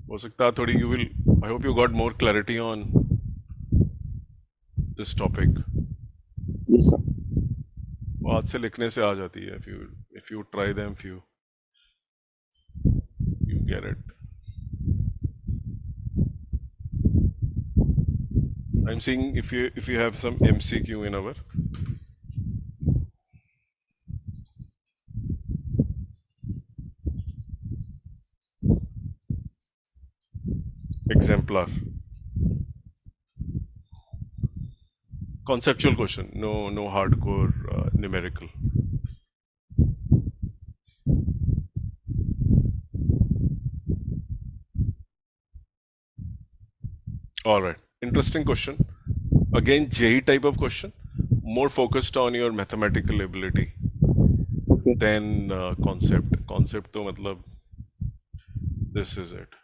हो सकता है थोड़ी you will. I hope you got more clarity on this topic. Yes, sir. हाथ से लिखने से आ जाती है. If you try them, you get it. I'm seeing if you have some MCQ in our exemplar. Conceptual question, no hardcore numerical. All right, interesting question. Again, JE type of question, more focused on your mathematical ability Okay. than concept. Concept तो मतलब this is it.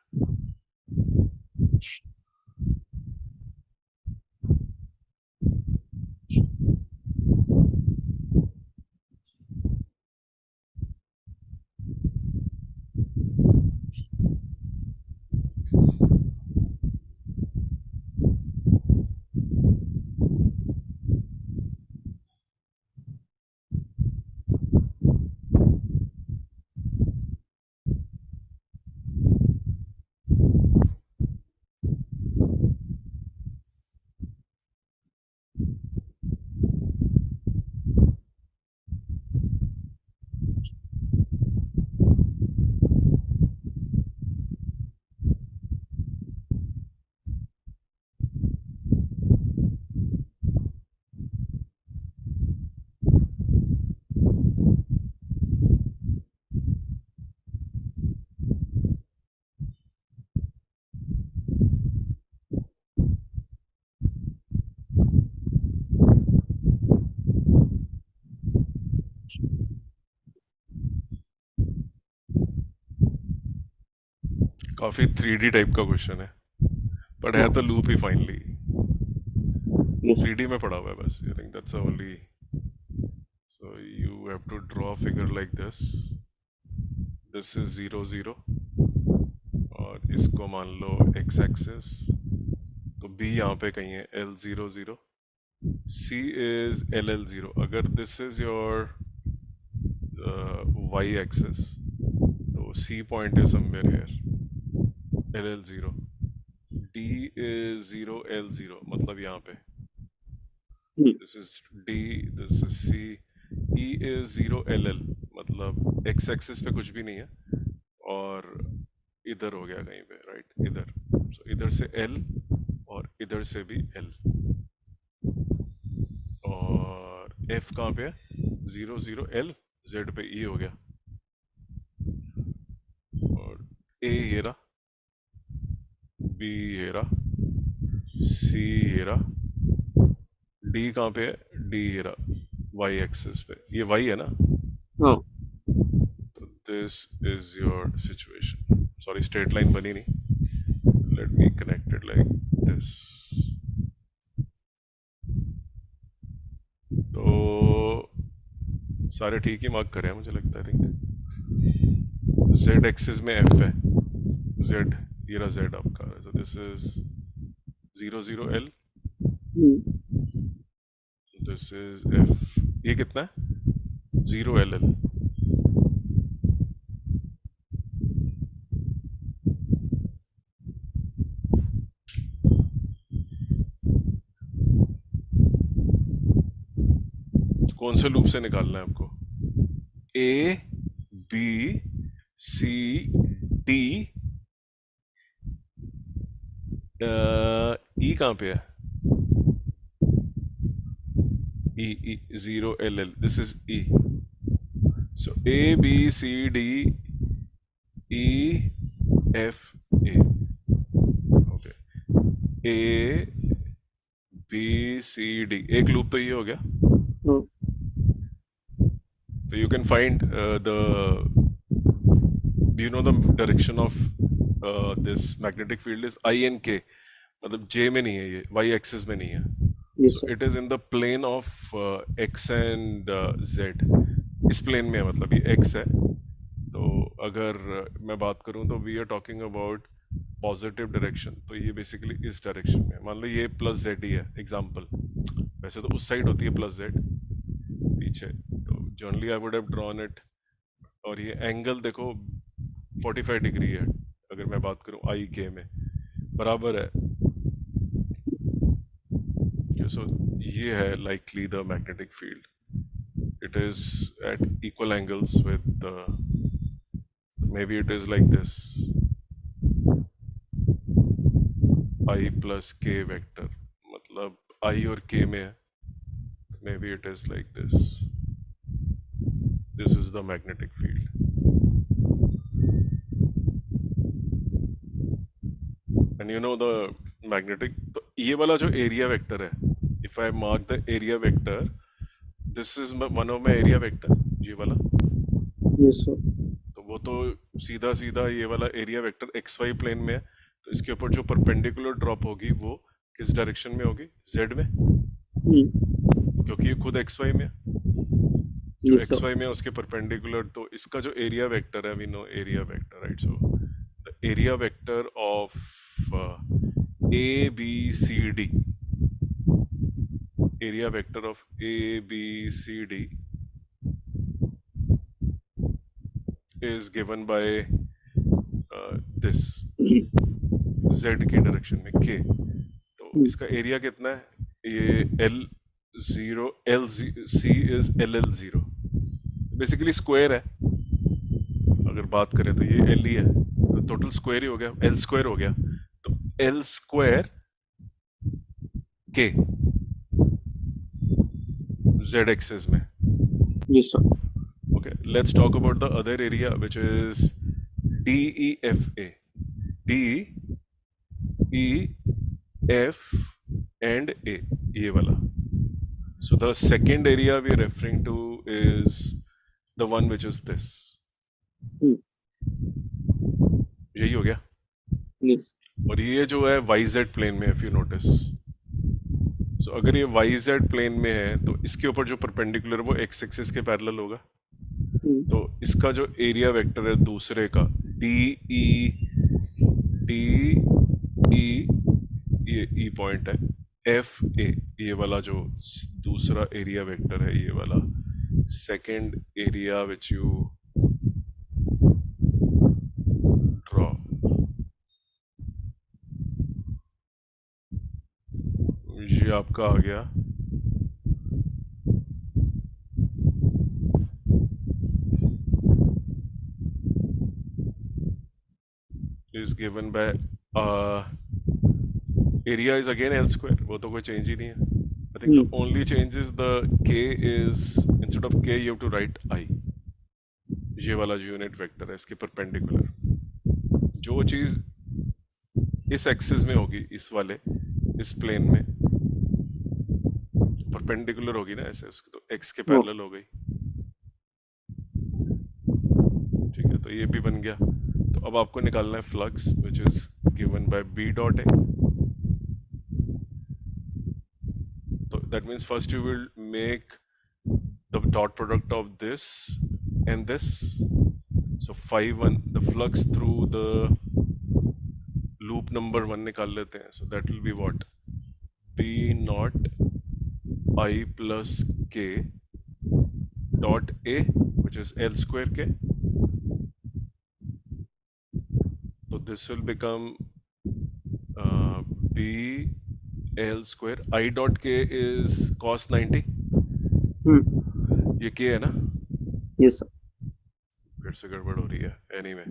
काफी 3D type का question है, but है हाँ. तो loop ही finally Yes. 3D में पड़ा हुआ है बस. I think that's only. So you have to draw a figure like this. This is 0 0 और इसको मान लो x एक्सिस, तो B यहाँ पे कहीं है L 0 0. C is L L 0. अगर this is your y axis, तो C point is somewhere here, L L 0. D is 0 L 0, मतलब यहाँ पे. This is D, this is C. E is 0 L L, मतलब x एक्सिस पे कुछ भी नहीं है और इधर हो गया कहीं पे, राइट? इधर. So इधर से L और इधर से भी L. और F कहाँ पे है? 0 0 L, Z पे E हो गया. बी हेरा, सी हेरा, डी कहाँ पे है, डी हेरा वाई एक्सिस पे, ये वाई है ना, हाँ। तो this is your situation. Sorry straight line बनी नहीं, let me connect it like this. तो सारे ठीक ही मार्क करे हैं मुझे लगता है, आई थिंक जेड एक्सिस में एफ है, जेड, ये रहा जेड आपका, तो this is 00L, hmm. This is F, ये कितना है 0LL। कौन से लूप से निकालना है आपको, ए बी सी डी, ई कहाँ पे है, E, E 0LL, this is E, so A B C D E F A, okay, A B C D, एक लूप तो ये हो गया। हाँ। So you can find the direction of this magnetic field is I and K, मतलब J में नहीं है ये, Y axis में नहीं है, yes so sir. it is in the plane of X and Z, इस प्लेन में है, मतलब ये X है, तो अगर मैं बात करूं तो we are talking about positive direction, तो ये बेसिकली इस डायरेक्शन में, मान लो ये प्लस जेड ही है एग्जाम्पल, वैसे तो उस साइड होती है प्लस जेड पीछे, तो generally I would have drawn it, और ये एंगल देखो 45 डिग्री है, अगर मैं बात करूं आई के में बराबर है, सो ये है likely the magnetic field, it is at equal angles with maybe it is like this, I plus k vector, मतलब I और k में है, maybe it is like this is the magnetic field, and you know the magnetic, तो ये वाला जो area vector है, if I mark the area vector, this is one of my area vector, ये वाला, यस सर। तो वो तो सीधा सीधा ये वाला area vector x y plane में है, तो इसके ऊपर जो परपेंडिकुलर ड्रॉप होगी वो किस डायरेक्शन में होगी, जेड में, क्योंकि ये खुद एक्स वाई में है, जो यस एक्स सर। वाई में है उसके परपेंडिकुलर, तो इसका जो एरिया वेक्टर है, we know area vector, right, so the area vector of A B C D, area vector of A B C D is given by this z की direction में k, तो इसका area कितना है, ये L0 LC is LL0, basically square है, अगर बात करें तो ये L ही है, तो टोटल स्क्वायर ही हो गया, L स्क्वायर हो गया, तो L square k z axis में। Yes sir. Okay, let's talk about the other area, which is DEFA. D, E, F, and A. ये वाला. So the second area we are referring to is the one which is this. यही हो गया. Yes. और ये जो है YZ plane में, if you notice. So अगर ये YZ प्लेन में है तो इसके ऊपर जो परपेंडिकुलर वो X एक्सिस के पैरेलल होगा. तो इसका जो एरिया वेक्टर है दूसरे का डी ई, ये ई पॉइंट है, एफ ए, ये वाला जो दूसरा एरिया वेक्टर है, ये वाला second area which you draw, ये आपका आ गया is given by area is again L square, वो तो कोई चेंज ही नहीं है. I think the only change is the k is, instead of k you have to write I. ये वाला जो यूनिट वेक्टर है इसके परपेंडिकुलर, जो चीज इस एक्सिस में होगी, इस वाले, इस प्लेन में परपेंडिकुलर होगी ना ऐसे, उसकी तो एक्स के वो पैरेलल हो गई। ठीक है, तो ये भी बन गया। तो अब आपको निकालना है flux which is given by B dot A. तो that means first you will make the dot product of this and this. So 5 1 the flux through the loop number 1 निकाल लेते हैं। So that will be what, B naught i plus k dot A which is L square k. तो this will become B L square, i dot k is cos 90, ये के है ना, ये सब। फिर से गड़बड़ हो रही है, anyway.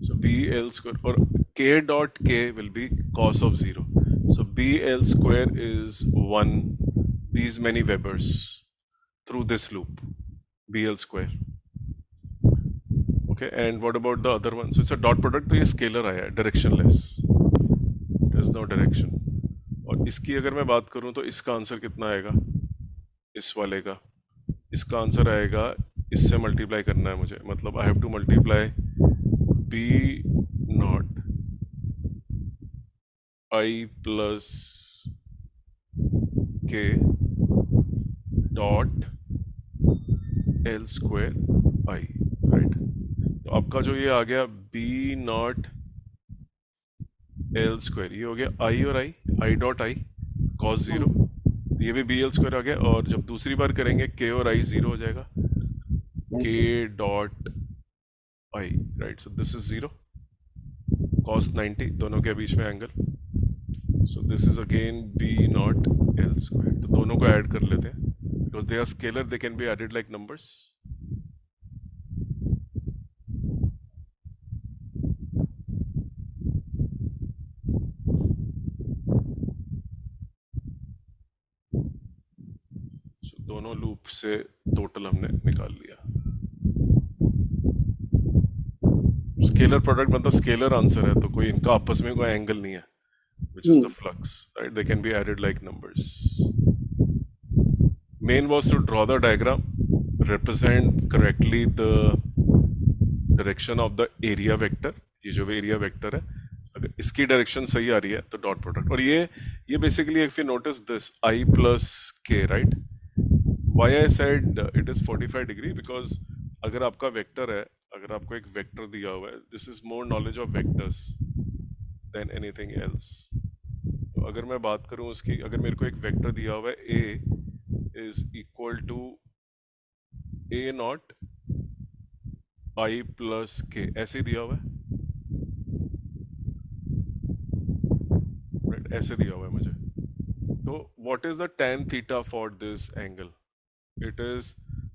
So B L square और k dot k will be cos of 0। So B L square is 1 these many webers through this loop, bl square. Okay, and what about the other one? So it's a dot product, तो ये scalar आया है, directionless, there's no direction। और इसकी अगर मैं बात करूं तो इसका आंसर कितना आएगा, इस वाले का, इसका आंसर आएगा, इससे मल्टीप्लाई करना है मुझे, मतलब I have to multiply B naught i plus k dot L square i, right. तो आपका जो ये आ गया बी नॉट एल स्क्वायर, ये हो गया आई और आई, आई डॉट आई कॉस 0, तो ये भी बी एल स्क्वायर आ गया। और जब दूसरी बार करेंगे के और आई 0 हो जाएगा, k dot i, right. So this is 0 cos 90, दोनों के बीच में एंगल। So this is again B naught L square. तो दोनों को ऐड कर लेते हैं, because they are scalar, they can be added like numbers. दोनों लूप से टोटल हमने निकाल लिया। स्केलर प्रोडक्ट मतलब स्केलर आंसर है, तो कोई इनका आपस में कोई एंगल नहीं है, which is the flux, right? They can be added like numbers. Main was to draw the diagram, represent correctly the direction of the area vector। ये जो एरिया वेक्टर है, अगर इसकी डायरेक्शन सही आ रही है तो डॉट प्रोडक्ट। और ये basically if you notice this i plus k, right, why I said it is 45 degree, because अगर आपका वेक्टर है, अगर आपको एक वेक्टर दिया हुआ है, this is more knowledge of vectors than anything else. तो अगर मैं बात करूं उसकी, अगर मेरे को एक वेक्टर दिया हुआ है A is equal to A naught i plus k, ऐसे दिया हुआ है, राइट, ऐसे दिया हुआ है मुझे। तो what is the tan theta for this angle? It is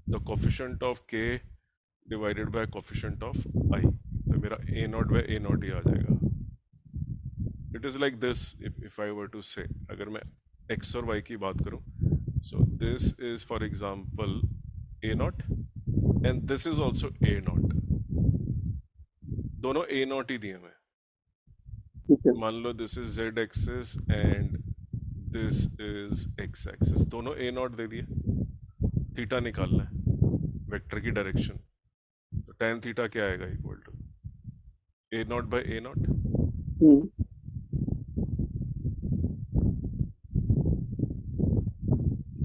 the coefficient of k divided by coefficient of i. तो मेरा A naught by A naught ही आ जाएगा। It is like this, if I were to say, अगर मैं x और y की बात करूं, so this is for example A naught and this is also A naught, दोनों ए नॉट ही दिए हुए। ठीक है। मान लो this is z axis and this is x axis, दोनों ए नॉट दे दिए। थीटा निकालना है, वेक्टर की डायरेक्शन, तो tan थीटा क्या आएगा, equal to A naught by A naught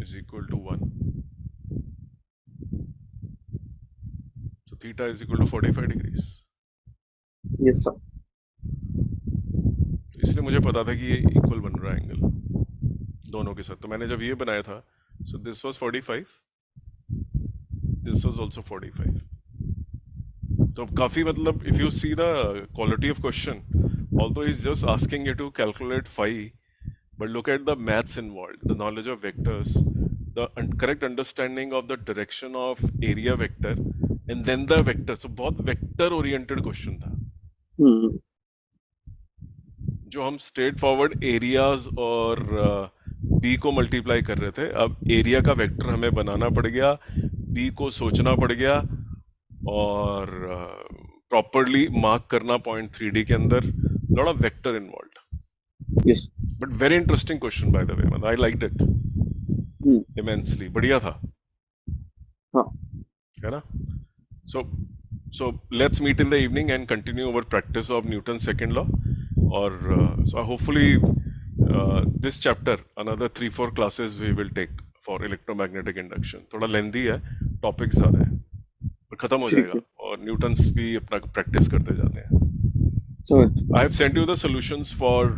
is equal to 1। So theta is equal to 45 degrees। ये सब। तो इसलिए मुझे पता था कि ये इक्वल बन रहा है एंगल दोनों के साथ। तो मैंने जब ये बनाया था, so this was 45, this was also 45। तो काफी, मतलब if you see the quality of question, although he's just asking you to calculate phi, but look at the maths involved, the knowledge of vectors, the correct understanding of the direction of area vector, and then the vector। so बहुत vector oriented question था, जो हम straight forward areas और B को multiply कर रहे थे। अब एरिया का वेक्टर हमें बनाना पड़ गया, बी को सोचना पड़ गया, और प्रॉपरली मार्क करना पॉइंट 3D के अंदर, lot of vector involve. Yes. But very interesting question by the way, मतलब I liked it hmm. Immensely, बढ़िया था, हाँ। है ना? So so let's meet in the evening and continue our practice of Newton second law, और so hopefully this chapter another 3-4 classes we will take for electromagnetic induction. थोड़ा lengthy है, topic ज्यादा है, पर खत्म हो ठीक जाएगा है। और न्यूटन्स भी अपना प्रैक्टिस करते जाते हैं। समझ। I have sent you the solutions for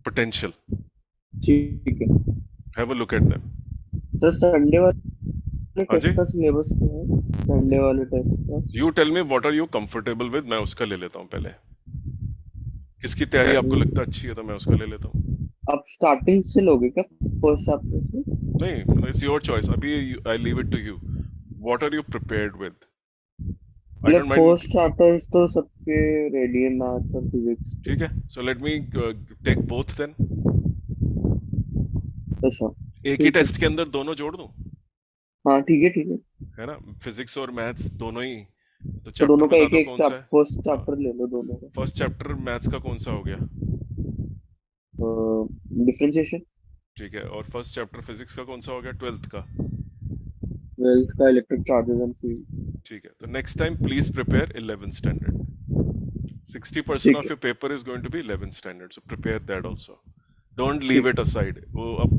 potential, ठीक है have a look at them. Sir. Sunday वाले हाँ जी, टेस्ट का सिलेबस क्या है? संडे वाले टेस्ट का। You tell me what are you comfortable with, मैं उसका ले लेता हूँ पहले। किसकी तैयारी आपको लगता है अच्छी है तो मैं उसका ले लेता हूँ। आप स्टार्टिंग से लोगे क्या, फर्स्ट चैप्टर से? नहीं, इट्स योर चॉइस, अभी I leave it to you, what are you prepared with, I मतलब डोंट माइंड। फर्स्ट चैप्टर्स तो सबके रेडी है, मैथ्स और फिजिक्स के। ठीक है, so let me take both then. अच्छा। एक ही ठीक है। टेस्ट के अंदर दोनों जोड़ दूं, हाँ ठीक है ठीक है। है ना? फिजिक्स और मैथ्स दोनों ही, तो तो चैप्टर दोनों का बता एक दो एक कौन सा है। फर्स्ट हाँ, चैप्टर ले लो दोनों का। फर्स्ट चैप्टर मैथ्स का कौन सा हो गया? डिफरेंशिएशन। ठीक है, और फर्स्ट चैप्टर फिजिक्स का कौन सा हो गया, ट्वेल्थ का? ट्वेल्थ का इलेक्ट्रिक चार्जेस एंड फील्ड। ठीक है, तो next time please prepare 11th standard, 60% ठीक of है। your paper is going to be 11th standard, so prepare that also. Don't leave ठीक it aside. वो अब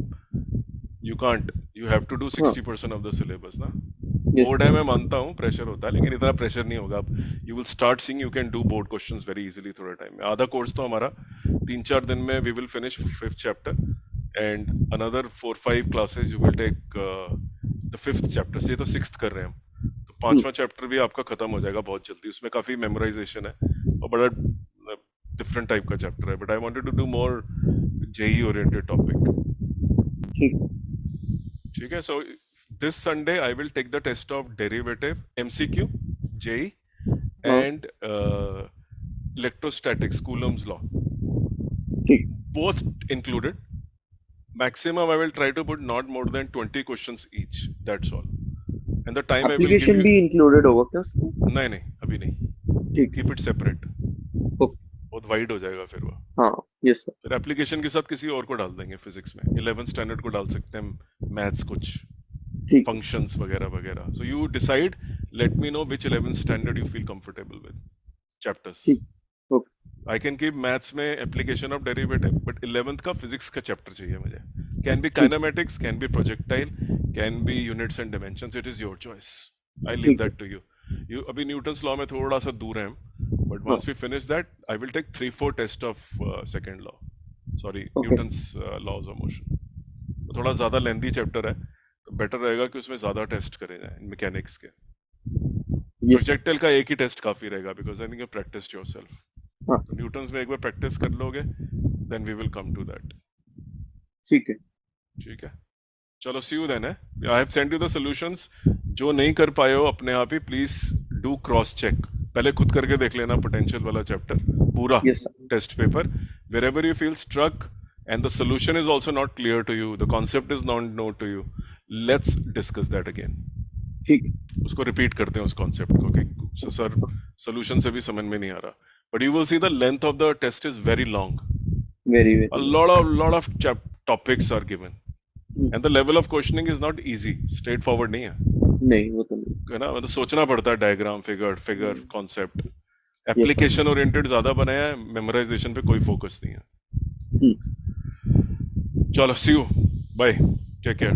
you can't, you have to do है। हाँ। 60% of the syllabus ना। Yes board है, sir. मैं मानता हूँ प्रेशर होता है, लेकिन इतना प्रेशर नहीं होगा। अब you will start seeing you can do board questions very easily थोड़े टाइम में। आधा कोर्स तो हमारा 3-4 दिन में we will finish 5th chapter, and another 4-5 classes you will take the 5th chapter. ये तो 6th कर रहे हैं हम, तो हम्म। 5वां चैप्टर भी आपका खत्म हो जाएगा बहुत जल्दी। उसमें काफी मेमोराइजेशन है और बड़ा डिफरेंट टाइप का चैप्टर है, but I wanted to do more JEE oriented topic. ठीक है। ठीक है, so this Sunday I will take the test of derivative, MCQ, JEE, हाँ। एंड इलेक्ट्रोस्टैटिक्स, कूलम्स लॉ, ठीक। both included. Maximum I will try to put not more than 20 questions each, that's all, and the time I will give application you। भी included होगा क्या उसमें? नहीं नहीं, अभी नहीं, ठीक। Keep it separate, okay. बहुत वाइड हो जाएगा फिर वो। हाँ। Yes sir. फिर एप्लीकेशन के साथ किसी और को डाल देंगे, फिजिक्स में 11th स्टैंडर्ड को डाल सकते हैं, मैथ्स कुछ ठीक है। फंक्शंस वगैरह वगैरह। So you decide, let me know which 11th standard you feel comfortable with chapters. ठीक। Okay. I can keep maths में application of derivative, but 11th का फिजिक्स का चैप्टर चाहिए मुझे। कैन बी ठीक। Kinematics, can be projectile, can be units and dimensions, it is your choice, I leave ठीक है। That to you. You अभी Newton's law में थोड़ा सा दूर हैं, बट हाँ। Once we finish that I will take 3-4 test of second law, sorry okay. Newton's laws of motion. तो थोड़ा ज़्यादा लेंदी चैप्टर है, तो बेटर रहेगा कि उसमें ज़्यादा टेस्ट करे जाए मैकेनिक्स के। Yes sir. प्रोजेक्टाइल का एक ही टेस्ट काफ़ी रहेगा, because I think you practice yourself. हाँ। तो न्यूटन्स में एक बार प्रैक्टिस कर लोगे, then we will come to that. ठीक है। ठीक है, चलो सी यू देन है। I have send you the solutions, जो नहीं कर पाए हो अपने आप ही प्लीज डू क्रॉस चेक, पहले खुद करके देख लेना पोटेंशियल वाला चैप्टर पूरा, yes sir. Test paper, wherever you feel struck and the solution is also not clear to you, the concept is not known to you, let's discuss that again. ठीक उसको repeat करते हैं उस concept को कि sir solution से भी समझ में नहीं आ रहा, but you will see the length of the test is very long, है। Very a very. lot of topics are given, and the level of questioning is not easy, straightforward नहीं है, नहीं वो तो नहीं। है ना? मतलब सोचना पड़ता है, diagram, figure figure concept, yes sir. Application oriented ज्यादा बनाया है, मेमोराइजेशन पे कोई फोकस नहीं है। चलो see you, bye, take care.